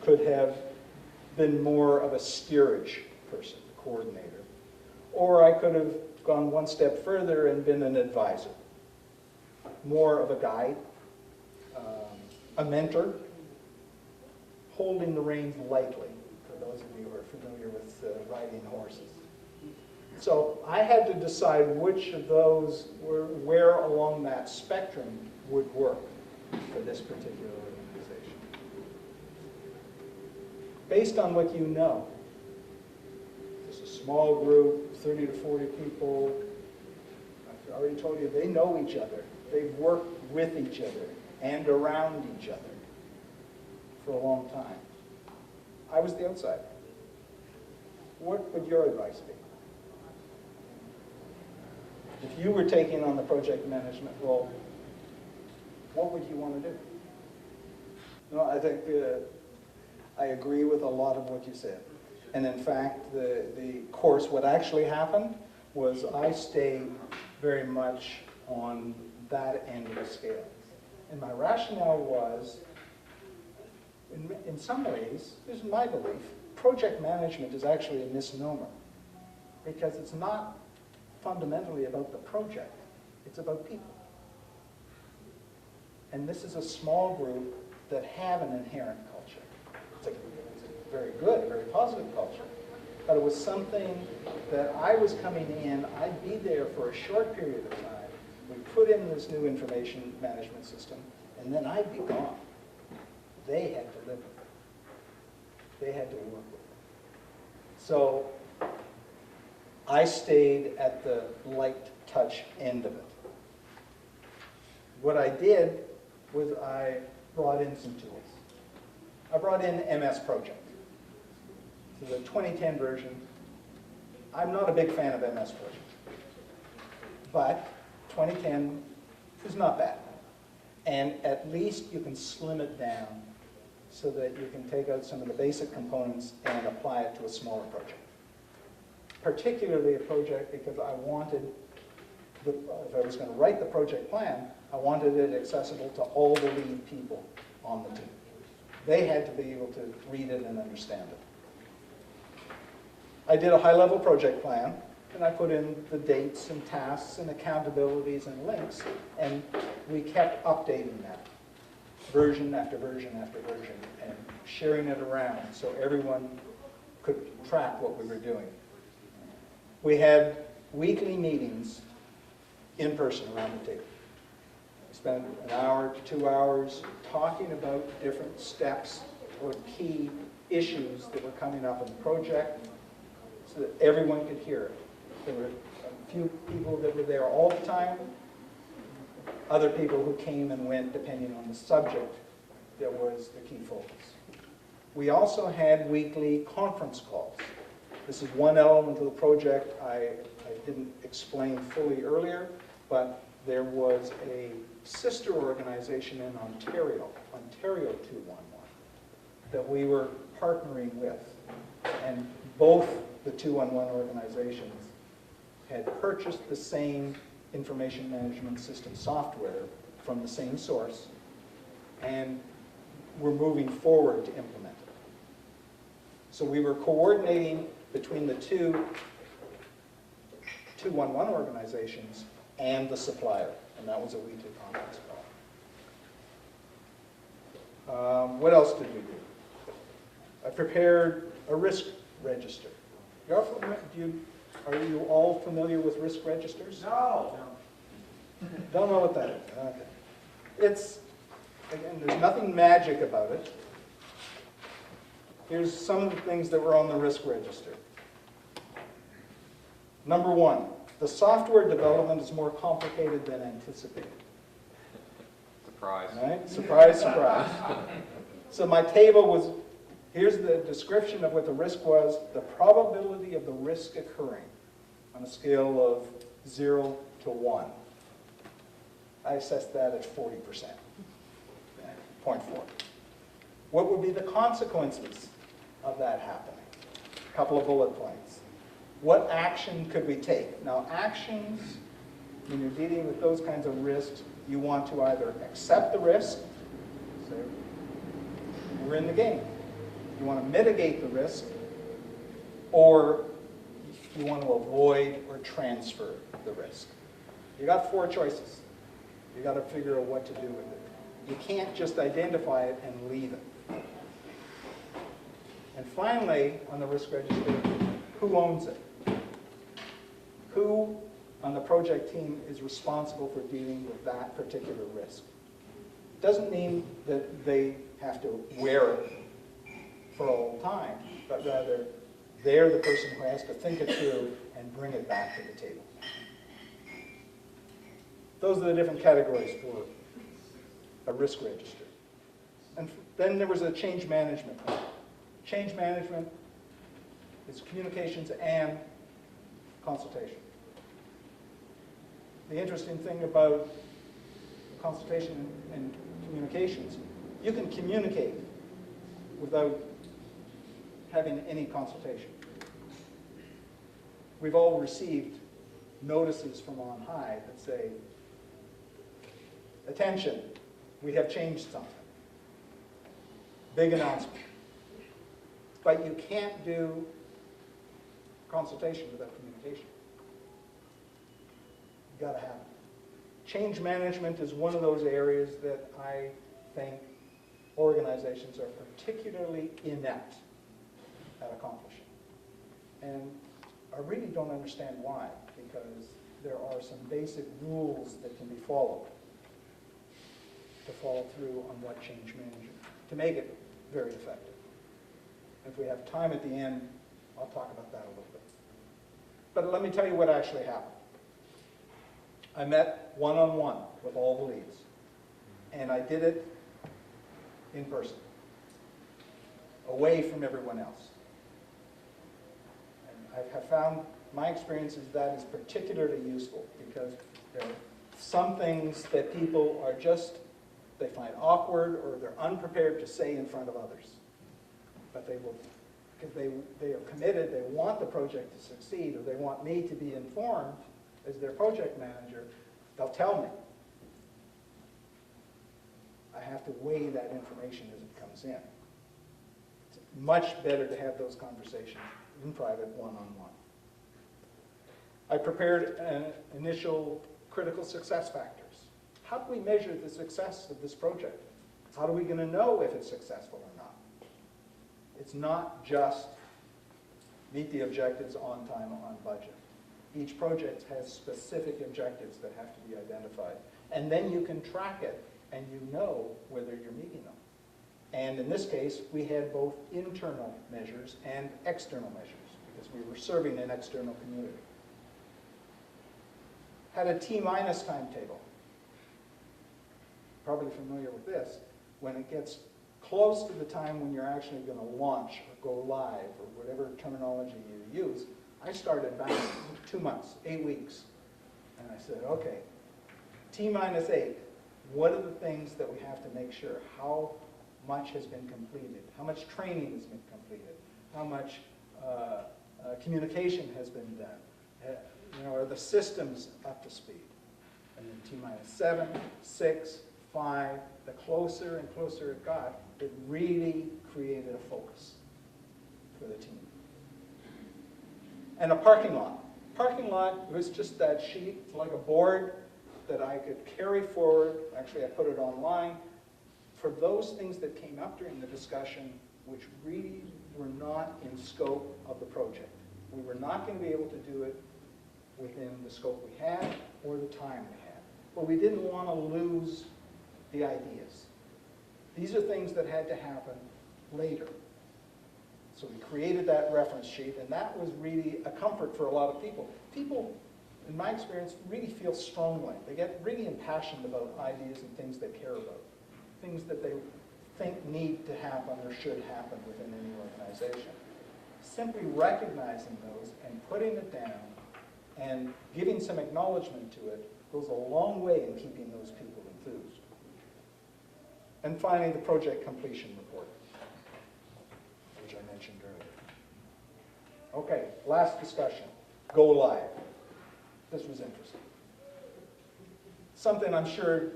could have been more of a steerage person, coordinator. Or I could have gone one step further and been an advisor, more of a guide, a mentor, holding the reins lightly, for those of you who are familiar with riding horses. So I had to decide which of those where along that spectrum would work for this particular organization. Based on what you know, it's a small group, 30 to 40 people. I've already told you they know each other. They've worked with each other. and around each other for a long time. I was the outsider. What would your advice be? If you were taking on the project management role, what would you want to do? No, I think I agree with a lot of what you said. And in fact, the course, what actually happened was I stayed very much on that end of the scale. And my rationale was, in some ways, this is my belief, project management is actually a misnomer. Because it's not fundamentally about the project, it's about people. And this is a small group that have an inherent culture. It's a very good, very positive culture. But it was something that I was coming in, I'd be there for a short period of time. We put in this new information management system, and then I'd be gone. They had to live with it. They had to work with it. So I stayed at the light touch end of it. What I did was I brought in some tools. I brought in MS Project. So the 2010 version. I'm not a big fan of MS Project, but 2010 is not bad. And at least you can slim it down so that you can take out some of the basic components and apply it to a smaller project. Particularly a project because I wanted, if I was going to write the project plan, I wanted it accessible to all the lead people on the team. They had to be able to read it and understand it. I did a high-level project plan, and I put in the dates and tasks and accountabilities and links, and we kept updating that version after version after version and sharing it around so everyone could track what we were doing. We had weekly meetings in person around the table. We spent an hour to 2 hours talking about different steps or key issues that were coming up in the project so that everyone could hear it. There were a few people that were there all the time, other people who came and went depending on the subject that was the key focus. We also had weekly conference calls. This is one element of the project I didn't explain fully earlier, but there was a sister organization in Ontario, Ontario 211, that we were partnering with. And both the 211 organizations had purchased the same information management system software from the same source and were moving forward to implement it. So we were coordinating between the two 211 organizations and the supplier, and that was a weekly conference call. What else did we do? I prepared a risk register. Are you all familiar with risk registers? No. Don't know what that is. Okay. It's, again, there's nothing magic about it. Here's some of the things that were on the risk register. Number one, the software development is more complicated than anticipated. Surprise. Right? Surprise, surprise. So my table was, here's the description of what the risk was, the probability of the risk occurring on a scale of 0 to 1. I assessed that at 40%, 0.4. What would be the consequences of that happening? A couple of bullet points. What action could we take? Now, actions, when you're dealing with those kinds of risks, you want to either accept the risk, so we're in the game. You want to mitigate the risk, or you want to avoid or transfer the risk. You got 4 choices. You got to figure out what to do with it. You can't just identify it and leave it. And finally, on the risk register, who owns it? Who on the project team is responsible for dealing with that particular risk? It doesn't mean that they have to wear it for all time, but rather they're the person who has to think it through and bring it back to the table. Those are the different categories for a risk register. And then there was a change management plan. Change management is communications and consultation. The interesting thing about consultation and communications, you can communicate without having any consultation. We've all received notices from on high that say, attention, we have changed something. Big announcement. But you can't do consultation without communication. You gotta have it. Change management is one of those areas that I think organizations are particularly inept at accomplishing. And I really don't understand why, because there are some basic rules that can be followed to follow through on what change management, to make it very effective. If we have time at the end, I'll talk about that a little bit. But let me tell you what actually happened. I met one-on-one with all the leads, and I did it in person, away from everyone else. And I have found, my experience is that is particularly useful, because there are some things that people are just, they find awkward or they're unprepared to say in front of others. But they will, because they are committed, they want the project to succeed, or they want me to be informed as their project manager, they'll tell me. I have to weigh that information as it comes in. It's much better to have those conversations in private, one-on-one. I prepared an initial critical success factors. How do we measure the success of this project? How are we going to know if it's successful or not? It's not just meet the objectives on time, on budget. Each project has specific objectives that have to be identified. And then you can track it, and you know whether you're meeting them. And in this case, we had both internal measures and external measures, because we were serving an external community. Had a T-minus timetable. Probably familiar with this. When it gets close to the time when you're actually going to launch or go live, or whatever terminology you use, I started back 2 months, 8 weeks. And I said, okay, T-minus 8, what are the things that we have to make sure? How much has been completed? How much training has been completed? How much communication has been done? Are the systems up to speed? And then T-minus 7, 6, 5, the closer and closer it got, it really created a focus for the team. And a parking lot. Parking lot was just that sheet, like a board that I could carry forward. Actually, I put it online for those things that came up during the discussion which really were not in scope of the project. We were not going to be able to do it within the scope we had or the time we had. But we didn't want to lose the ideas. These are things that had to happen later. So we created that reference sheet, and that was really a comfort for a lot of people. People, in my experience, really feel strongly. They get really impassioned about ideas and things they care about, things that they think need to happen or should happen within any organization. Simply recognizing those and putting it down and giving some acknowledgement to it goes a long way in keeping those people enthused. And finally, the project completion report, which I mentioned earlier. Okay, last discussion, go live. This was interesting. Something I'm sure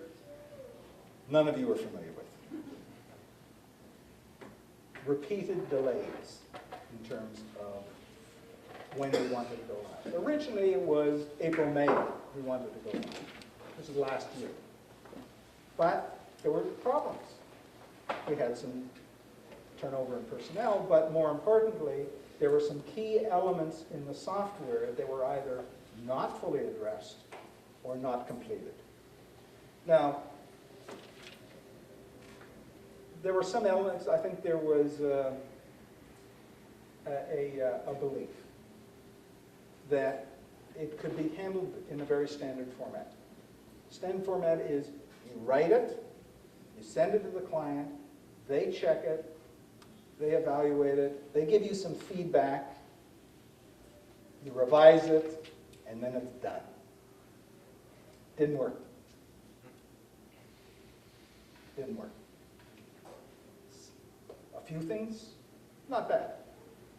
none of you are familiar with. Repeated delays in terms of when we wanted to go live. Originally, it was April, May we wanted to go live. This is last year. But there were problems. We had some turnover in personnel, but more importantly, there were some key elements in the software that were either not fully addressed or not completed. Now, there were some elements, I think there was a belief that it could be handled in a very standard format. Standard format is you write it, You send it to the client, they check it, they evaluate it, they give you some feedback, you revise it, and then it's done. Didn't work. Didn't work. A few things, not bad.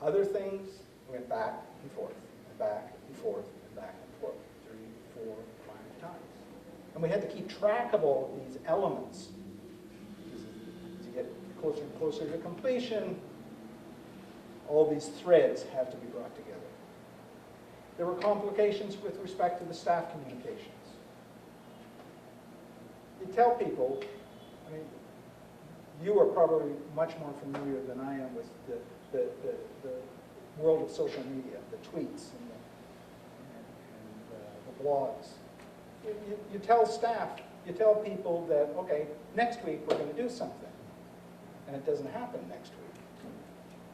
Other things went back and forth, and back and forth, and back and forth, 3, 4, 5 times. And we had to keep track of all of these elements. As you get closer and closer to completion, all these threads have to be brought together. There were complications with respect to the staff communications. You tell people, I mean, you are probably much more familiar than I am with the world of social media, the tweets and the blogs. You tell staff, you tell people that, okay, next week we're going to do something. And it doesn't happen next week.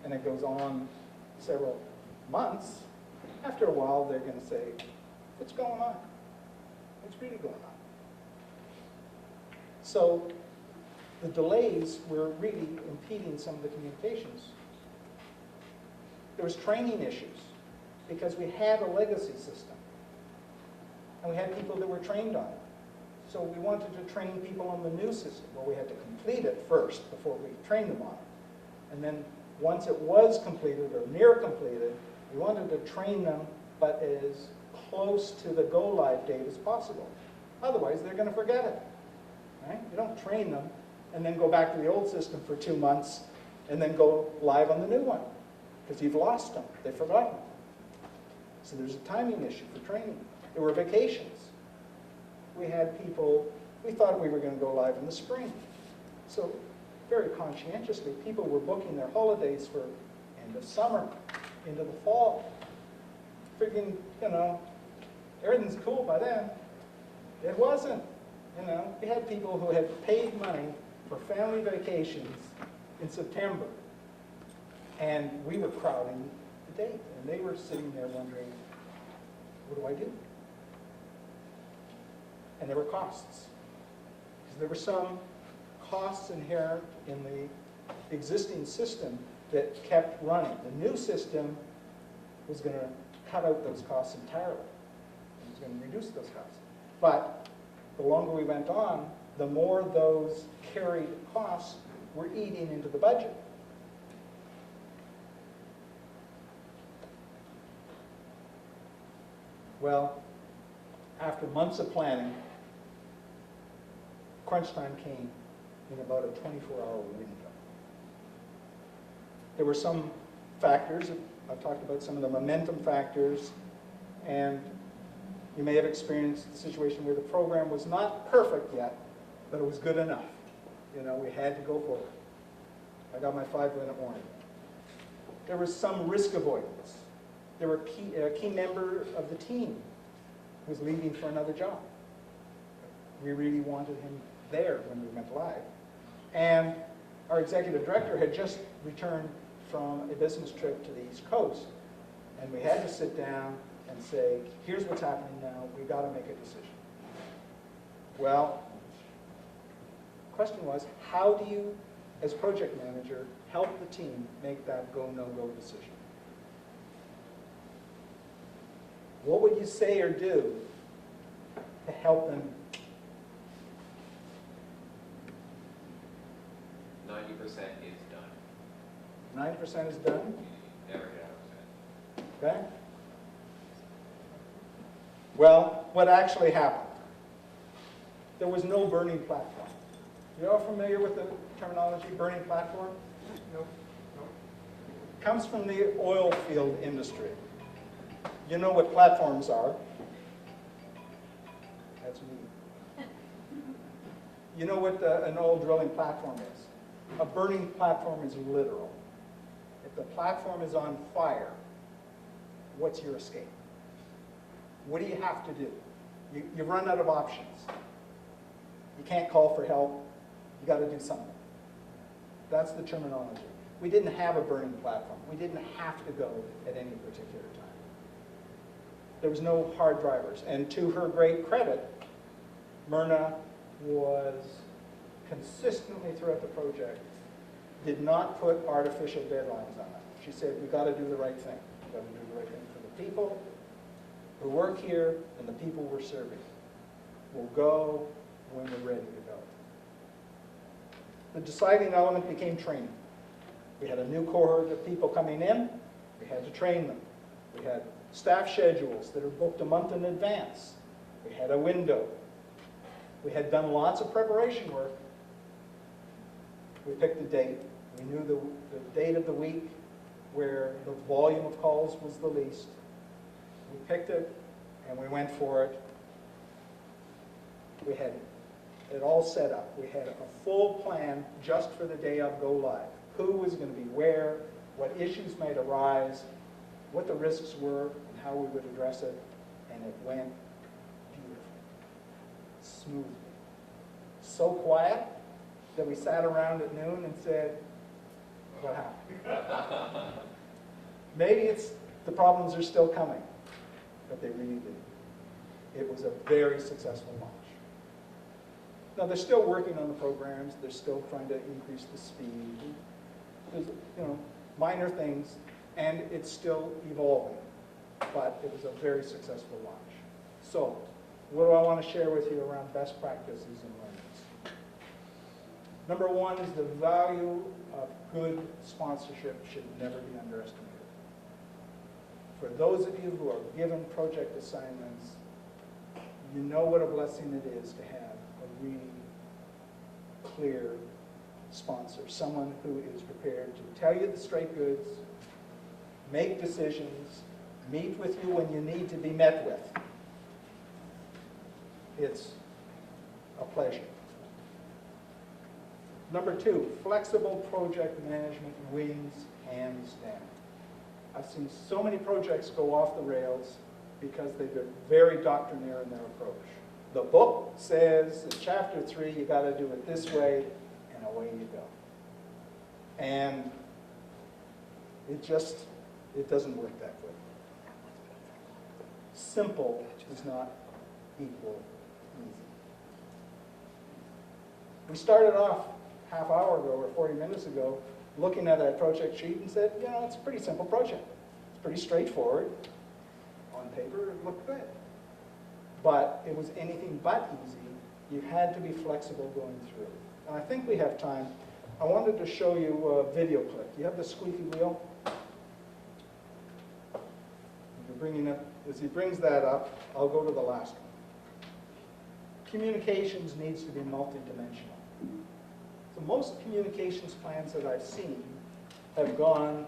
And it goes on several months. After a while, they're going to say, what's going on? What's really going on? So the delays were really impeding some of the communications. There was training issues because we had a legacy system. And we had people that were trained on it. So we wanted to train people on the new system. Well, we had to complete it first before we trained them on it. And then once it was completed or near completed, we wanted to train them, but as close to the go-live date as possible. Otherwise, they're going to forget it. Right? You don't train them and then go back to the old system for 2 months and then go live on the new one, because you've lost them. They've forgotten. So there's a timing issue for training. There were vacations. We had people, we thought we were going to go live in the spring. So very conscientiously, people were booking their holidays for end of summer, into the fall. Freaking, you know, everything's cool by then. It wasn't. You know, we had people who had paid money for family vacations in September, and we were crowding the date, and they were sitting there wondering, what do I do? And there were costs. Because there were some costs inherent in the existing system that kept running. The new system was going to cut out those costs entirely. It was going to reduce those costs. But the longer we went on, the more those carried costs were eating into the budget. Well, after months of planning, crunch time came in about a 24-hour window. There were some factors, I've talked about some of the momentum factors, and you may have experienced a situation where the program was not perfect yet, but it was good enough. You know, we had to go forward. I got my 5-minute warning. There was some risk avoidance. There were a key member of the team who was leaving for another job. We really wanted him there when we went live. And our executive director had just returned from a business trip to the East Coast. And we had to sit down and say, here's what's happening now, we've got to make a decision. Well, the question was, how do you, as project manager, help the team make that go, no-go decision? What would you say or do to help them? 90% is done. 90% is done? Never get 100%. Okay? Well, what actually happened? There was no burning platform. You all familiar with the terminology, burning platform? No. Comes from the oil field industry. You know what platforms are. That's me. You know what an oil drilling platform is. A burning platform is literal. If the platform is on fire, what's your escape? What do you have to do? You run out of options. You can't call for help. You got to do something. That's the terminology. We didn't have a burning platform. We didn't have to go at any particular time. There was no hard drivers. And to her great credit, Myrna was consistently throughout the project, did not put artificial deadlines on it. She said, we got to do the right thing. We got to do the right thing for the people who work here and the people we're serving. We'll go when we're ready to go. The deciding element became training. We had a new cohort of people coming in. We had to train them. We had staff schedules that are booked a month in advance. We had a window. We had done lots of preparation work. We picked a date. We knew the date of the week where the volume of calls was the least. We picked it and we went for it. We had it all set up. We had a full plan just for the day of go live. Who was going to be where, what issues might arise, what the risks were, and how we would address it. And it went beautifully, smoothly. So quiet that we sat around at noon and said, what happened? Maybe it's the problems are still coming, but they really didn't. It was a very successful launch. Now, they're still working on the programs. They're still trying to increase the speed. There's, minor things, and it's still evolving. But it was a very successful launch. So, what do I want to share with you around best practices and learnings? Number one is the value of good sponsorship should never be underestimated. For those of you who are given project assignments, you know what a blessing it is to have a really clear sponsor, someone who is prepared to tell you the straight goods, make decisions, meet with you when you need to be met with. It's a pleasure. Number two, flexible project management wins hands down. I've seen so many projects go off the rails because they've been very doctrinaire in their approach. The book says in chapter 3, you got to do it this way, and away you go. And it doesn't work that way. Simple does not equal easy. We started off half hour ago or 40 minutes ago looking at a project sheet and said, it's a pretty simple project. It's pretty straightforward. On paper, it looked good. But it was anything but easy. You had to be flexible going through. And I think we have time. I wanted to show you a video clip. You have the squeaky wheel? As he brings that up, I'll go to the last one. Communications needs to be multidimensional. So most communications plans that I've seen have gone.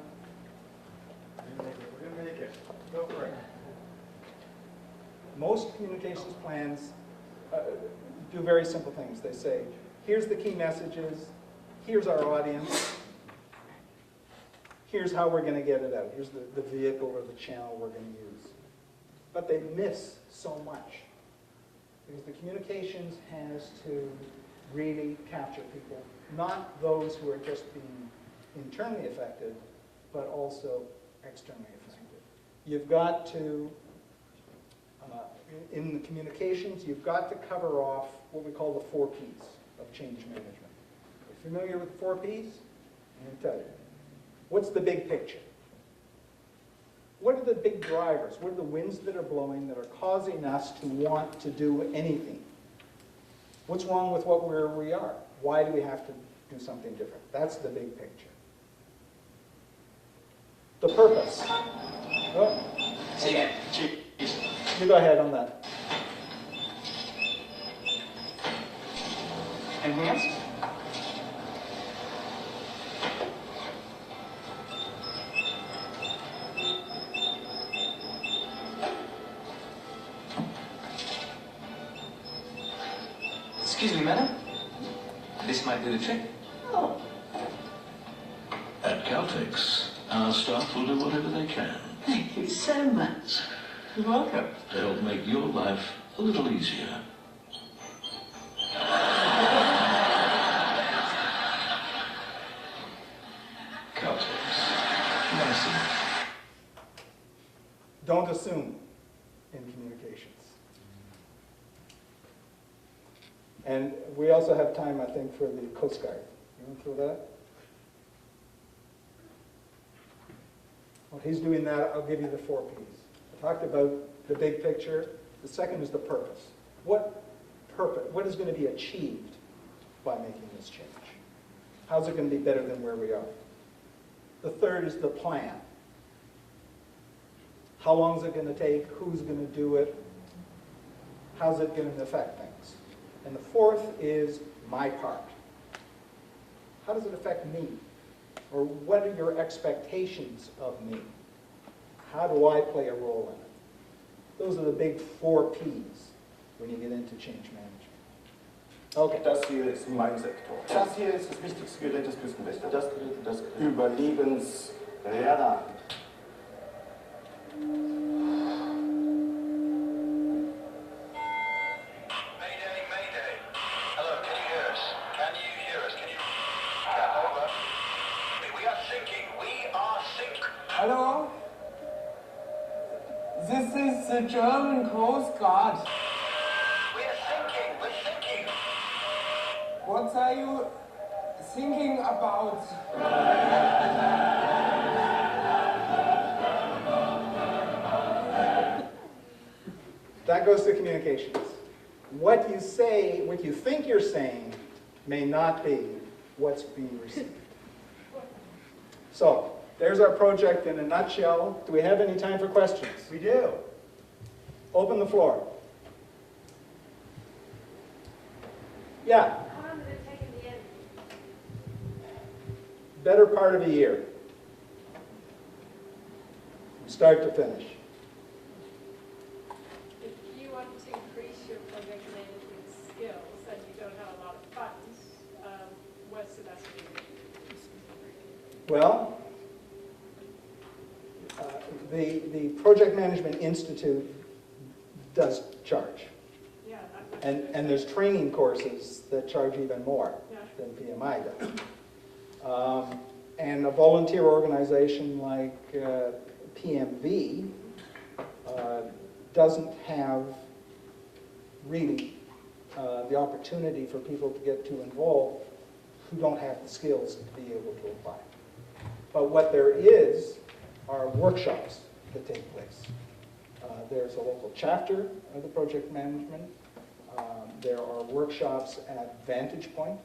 We're going to make it. Go for it. Most communications plans do very simple things. They say, here's the key messages, here's our audience, here's how we're going to get it out, here's the vehicle or the channel we're going to use. But they miss so much. Because the communications has to really capture people, not those who are just being internally affected, but also externally affected. You've got to, in the communications, you've got to cover off what we call the 4 Ps of change management. You're familiar with the 4 Ps? I'm going to tell you. What's the big picture? What are the big drivers? What are the winds that are blowing that are causing us to want to do anything? What's wrong with where we are? Why do we have to do something different? That's the big picture. The purpose. Oh, okay. You go ahead on that. Anything else? Excuse me, madam. This might do the trick. Oh, At Caltex, our staff will do whatever they can thank you so much. You're welcome. to help make your life a little easier. Caltex. Nice. Don't assume in communications. And we also have time, I think, for the Coast Guard. You want to throw that? While he's doing that, I'll give you the 4 Ps. I talked about the big picture. The second is the purpose. What is going to be achieved by making this change? How's it going to be better than where we are? The third is the plan. How long is it going to take? Who's going to do it? How's it going to affect things? And the fourth is my part. How does it affect me? Or what are your expectations of me? How do I play a role in it? Those are the big 4 Ps when you get into change management. Okay. Das hier ist mein Sektor. Das hier ist das wichtigste Gerät des Küstenwächters. Das Überlebensradar. Hello? This is the German Coast Guard. We're thinking. What are you thinking about? That goes to communications. What you say, what you think you're saying, may not be what's being received. So, there's our project in a nutshell. Do we have any time for questions? We do. Open the floor. Yeah. How long did it take in the end? Better part of a year. Start to finish. If you want to increase your project management skills and you don't have a lot of funds, what's the best way to do it? Well, the Project Management Institute does charge. Yeah, And there's training courses that charge even more than PMI does. And a volunteer organization like PMV doesn't have really the opportunity for people to get too involved who don't have the skills to be able to apply. But what there is are workshops that take place. There's a local chapter of the project management. There are workshops at Vantage Point,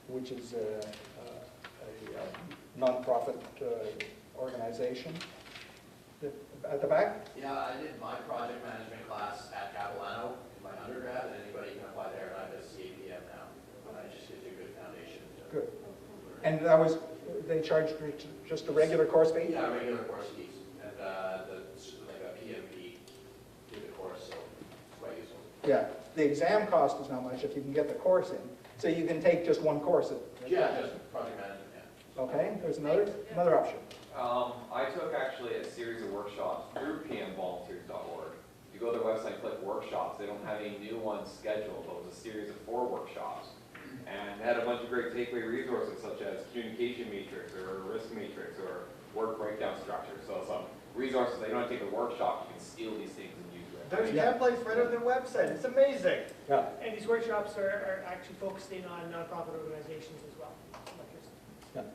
which is a nonprofit organization. At the back? Yeah, I did my project management class at Capilano in my undergrad, and anybody can apply there, and I'm a CAPM now. And it just gives you a good foundation. Good. And that was, they charged just a regular course fee? Yeah, regular course fees. And like a PMP did the course, so it's quite useful. Yeah. The exam cost is not much if you can get the course in. So you can take just one course. Yeah, just project management, yeah. Okay, there's another option. I took actually a series of workshops through pmvolunteers.org. You go to their website, click workshops. They don't have any new ones scheduled, but it was a series of 4 workshops. And they had a bunch of great takeaway resources such as communication matrix or risk matrix or work breakdown structure. So some resources that you don't have to take a workshop, you can steal these things and use them. There's templates right on their website. It's amazing. Yeah. And these workshops are actually focusing on nonprofit organizations as well. Yeah.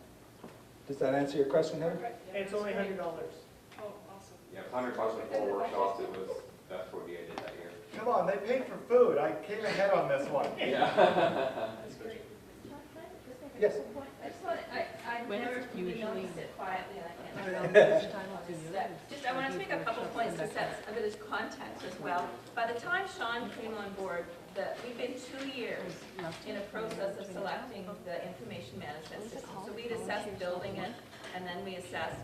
Does that answer your question, Heather? And it's only $100. Oh, awesome. Yeah, it was $100 for 4 workshops. It was, that's what we did that year. Come on, they paid for food. I came ahead on this one. Yeah. Yes. I just want, I never really noticed it quietly, and I can't. I wanted to make a couple points to set a bit of context as well. By the time Shawn came on board, we've been 2 years in a process of selecting the information management system. So we'd assessed building it, and then we assessed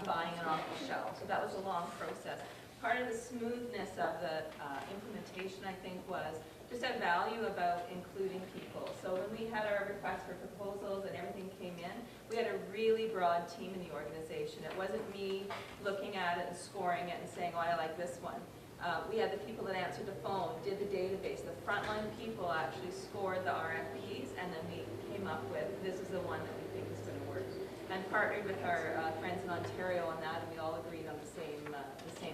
buying it off the shelf. So that was a long process. Part of the smoothness of the implementation, I think, was just a value about including people. So when we had our request for proposals and everything came in, we had a really broad team in the organization. It wasn't me looking at it and scoring it and saying, oh, I like this one. We had the people that answered the phone, did the database. The frontline people actually scored the RFPs, and then we came up with, this is the one that we think is going to work. And partnered with our friends in Ontario on that, and we all agreed on the same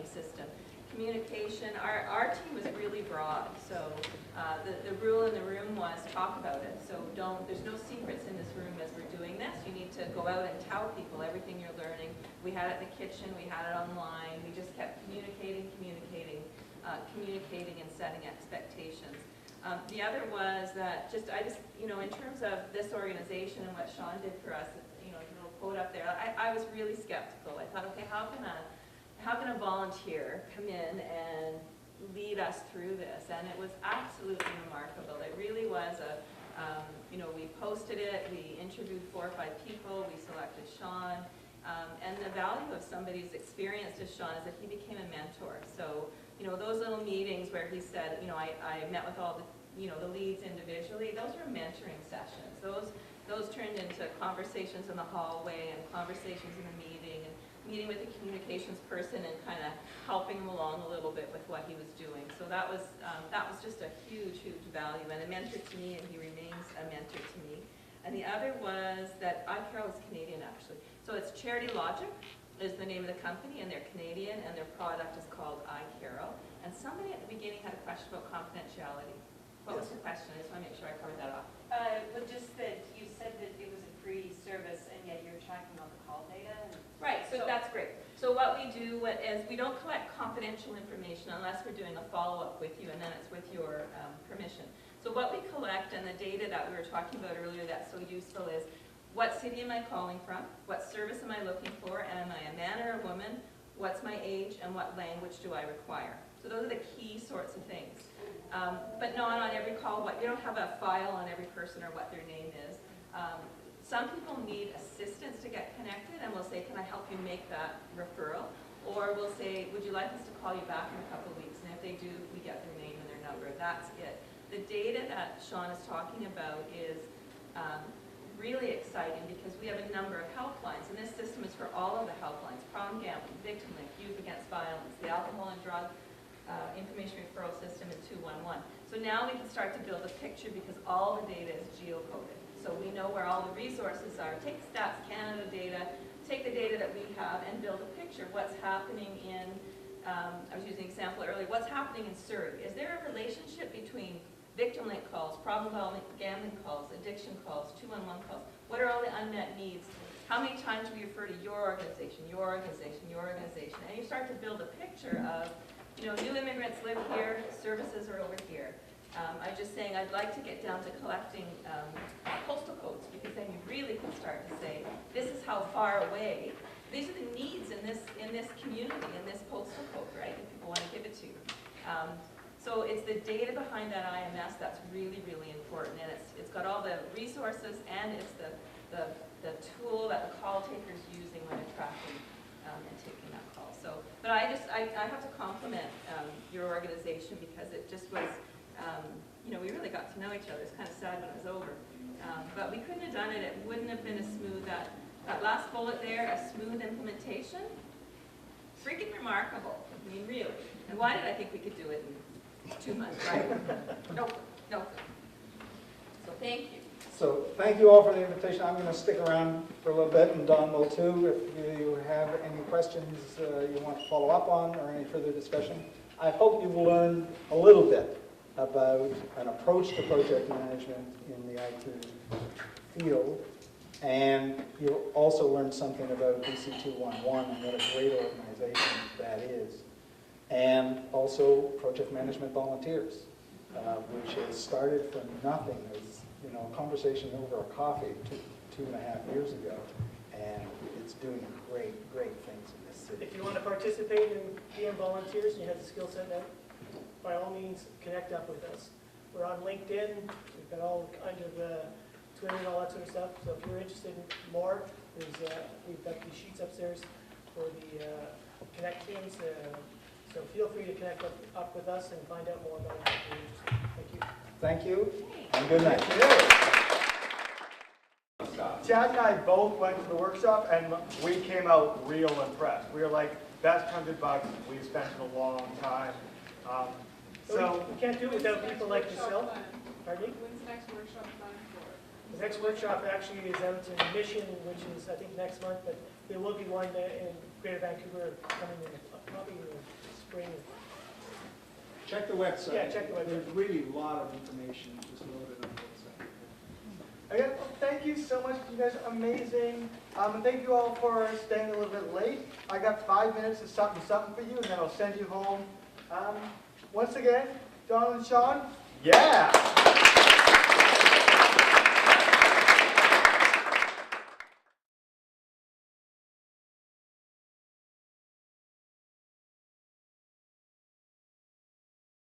system. Communication, our team was really broad, so the rule in the room was talk about it. So there's no secrets in this room as we're doing this. You need to go out and tell people everything you're learning. We had it in the kitchen, we had it online. We just kept communicating and setting expectations. The other was that in terms of this organization and what Shawn did for us, the little quote up there, I was really skeptical. I thought, okay, how can a volunteer come in and lead us through this? And it was absolutely remarkable. It really was we posted it, we interviewed 4 or 5 people, we selected Shawn, and the value of somebody's experience as Shawn is that he became a mentor. So, those little meetings where he said, I met with all the leads individually, those were mentoring sessions. Those turned into conversations in the hallway and conversations in the meeting, and meeting with the communications person and kind of helping him along a little bit with what he was doing. So that was just a huge, huge value, and a mentor to me, and he remains a mentor to me. And the other was that iCarol is Canadian, actually. So it's Charity Logic is the name of the company, and they're Canadian, and their product is called iCarol. And somebody at the beginning had a question about confidentiality. What was the question? I just want to make sure I covered that off. But just that you said that it was a free service, and yet you're tracking all the call data. Right, so that's great. So what we do is we don't collect confidential information unless we're doing a follow-up with you, and then it's with your permission. So what we collect, and the data that we were talking about earlier that's so useful, is what city am I calling from? What service am I looking for? And am I a man or a woman? What's my age? And what language do I require? So those are the key sorts of things. But not on every call. We don't have a file on every person or what their name is. Some people need assistance to get connected, and we'll say, can I help you make that referral? Or we'll say, would you like us to call you back in a couple of weeks? And if they do, we get their name and their number. That's it. The data that Shawn is talking about is really exciting because we have a number of helplines, and this system is for all of the helplines: Prom Gambling, Victim Link, Youth Against Violence, the Alcohol and Drug Information Referral System, and 211. So now we can start to build a picture because all the data is geocoded. So we know where all the resources are. Take Stats Canada data, take the data that we have, and build a picture. What's happening in, I was using an example earlier, what's happening in Surrey? Is there a relationship between Victim Link calls, problem gambling calls, addiction calls, 211 calls? What are all the unmet needs? How many times do we refer to your organization, your organization, your organization? And you start to build a picture of, new immigrants live here, services are over here. I'm just saying I'd like to get down to collecting postal codes, because then you really can start to say, this is how far away, these are the needs in this community, in this postal code, right? If people want to give it to you. So it's the data behind that IMS that's really, really important, and it's got all the resources, and it's the tool that the call taker's using when they're tracking and taking that call. So, but I have to compliment your organization, because it just was, we really got to know each other. It's kind of sad when it was over, but we couldn't have done it. It wouldn't have been a smooth, that last bullet there, a smooth implementation. Freaking remarkable. I mean, really. And why did I think we could do it in 2 months, right? Nope. So thank you. So thank you all for the invitation. I'm going to stick around for a little bit, and Don will too, if you have any questions you want to follow up on or any further discussion. I hope you've learned a little bit about an approach to project management in the IT field, and you'll also learn something about BC211 and what a great organization that is. And also project management volunteers, which has started from nothing. It was, a conversation over a coffee two and a half years ago, and it's doing great, great things in this city. If you want to participate in PM volunteers and you have the skill set now, by all means, connect up with us. We're on LinkedIn. We've got all kinds of Twitter and all that sort of stuff. So if you're interested in more, we've got these sheets upstairs for the Connect teams. So feel free to connect up with us and find out more about it. Thank you. Thank you, and good night. Chad and I both went to the workshop, and we came out real impressed. We were like, best $100 we've spent in a long time. So we can't do it without people like yourself. Pardon me? When's the next workshop planned for? The next workshop actually is out in Mission, which is, I think, next month, but there will be one in Greater Vancouver coming in, probably in the spring. Check the website. Yeah, check the website. There's really a lot of information just loaded on the website. Again, well, thank you so much. You guys are amazing. And thank you all for staying a little bit late. I got 5 minutes of something for you, and then I'll send you home. Once again, Donald and Shawn, yeah!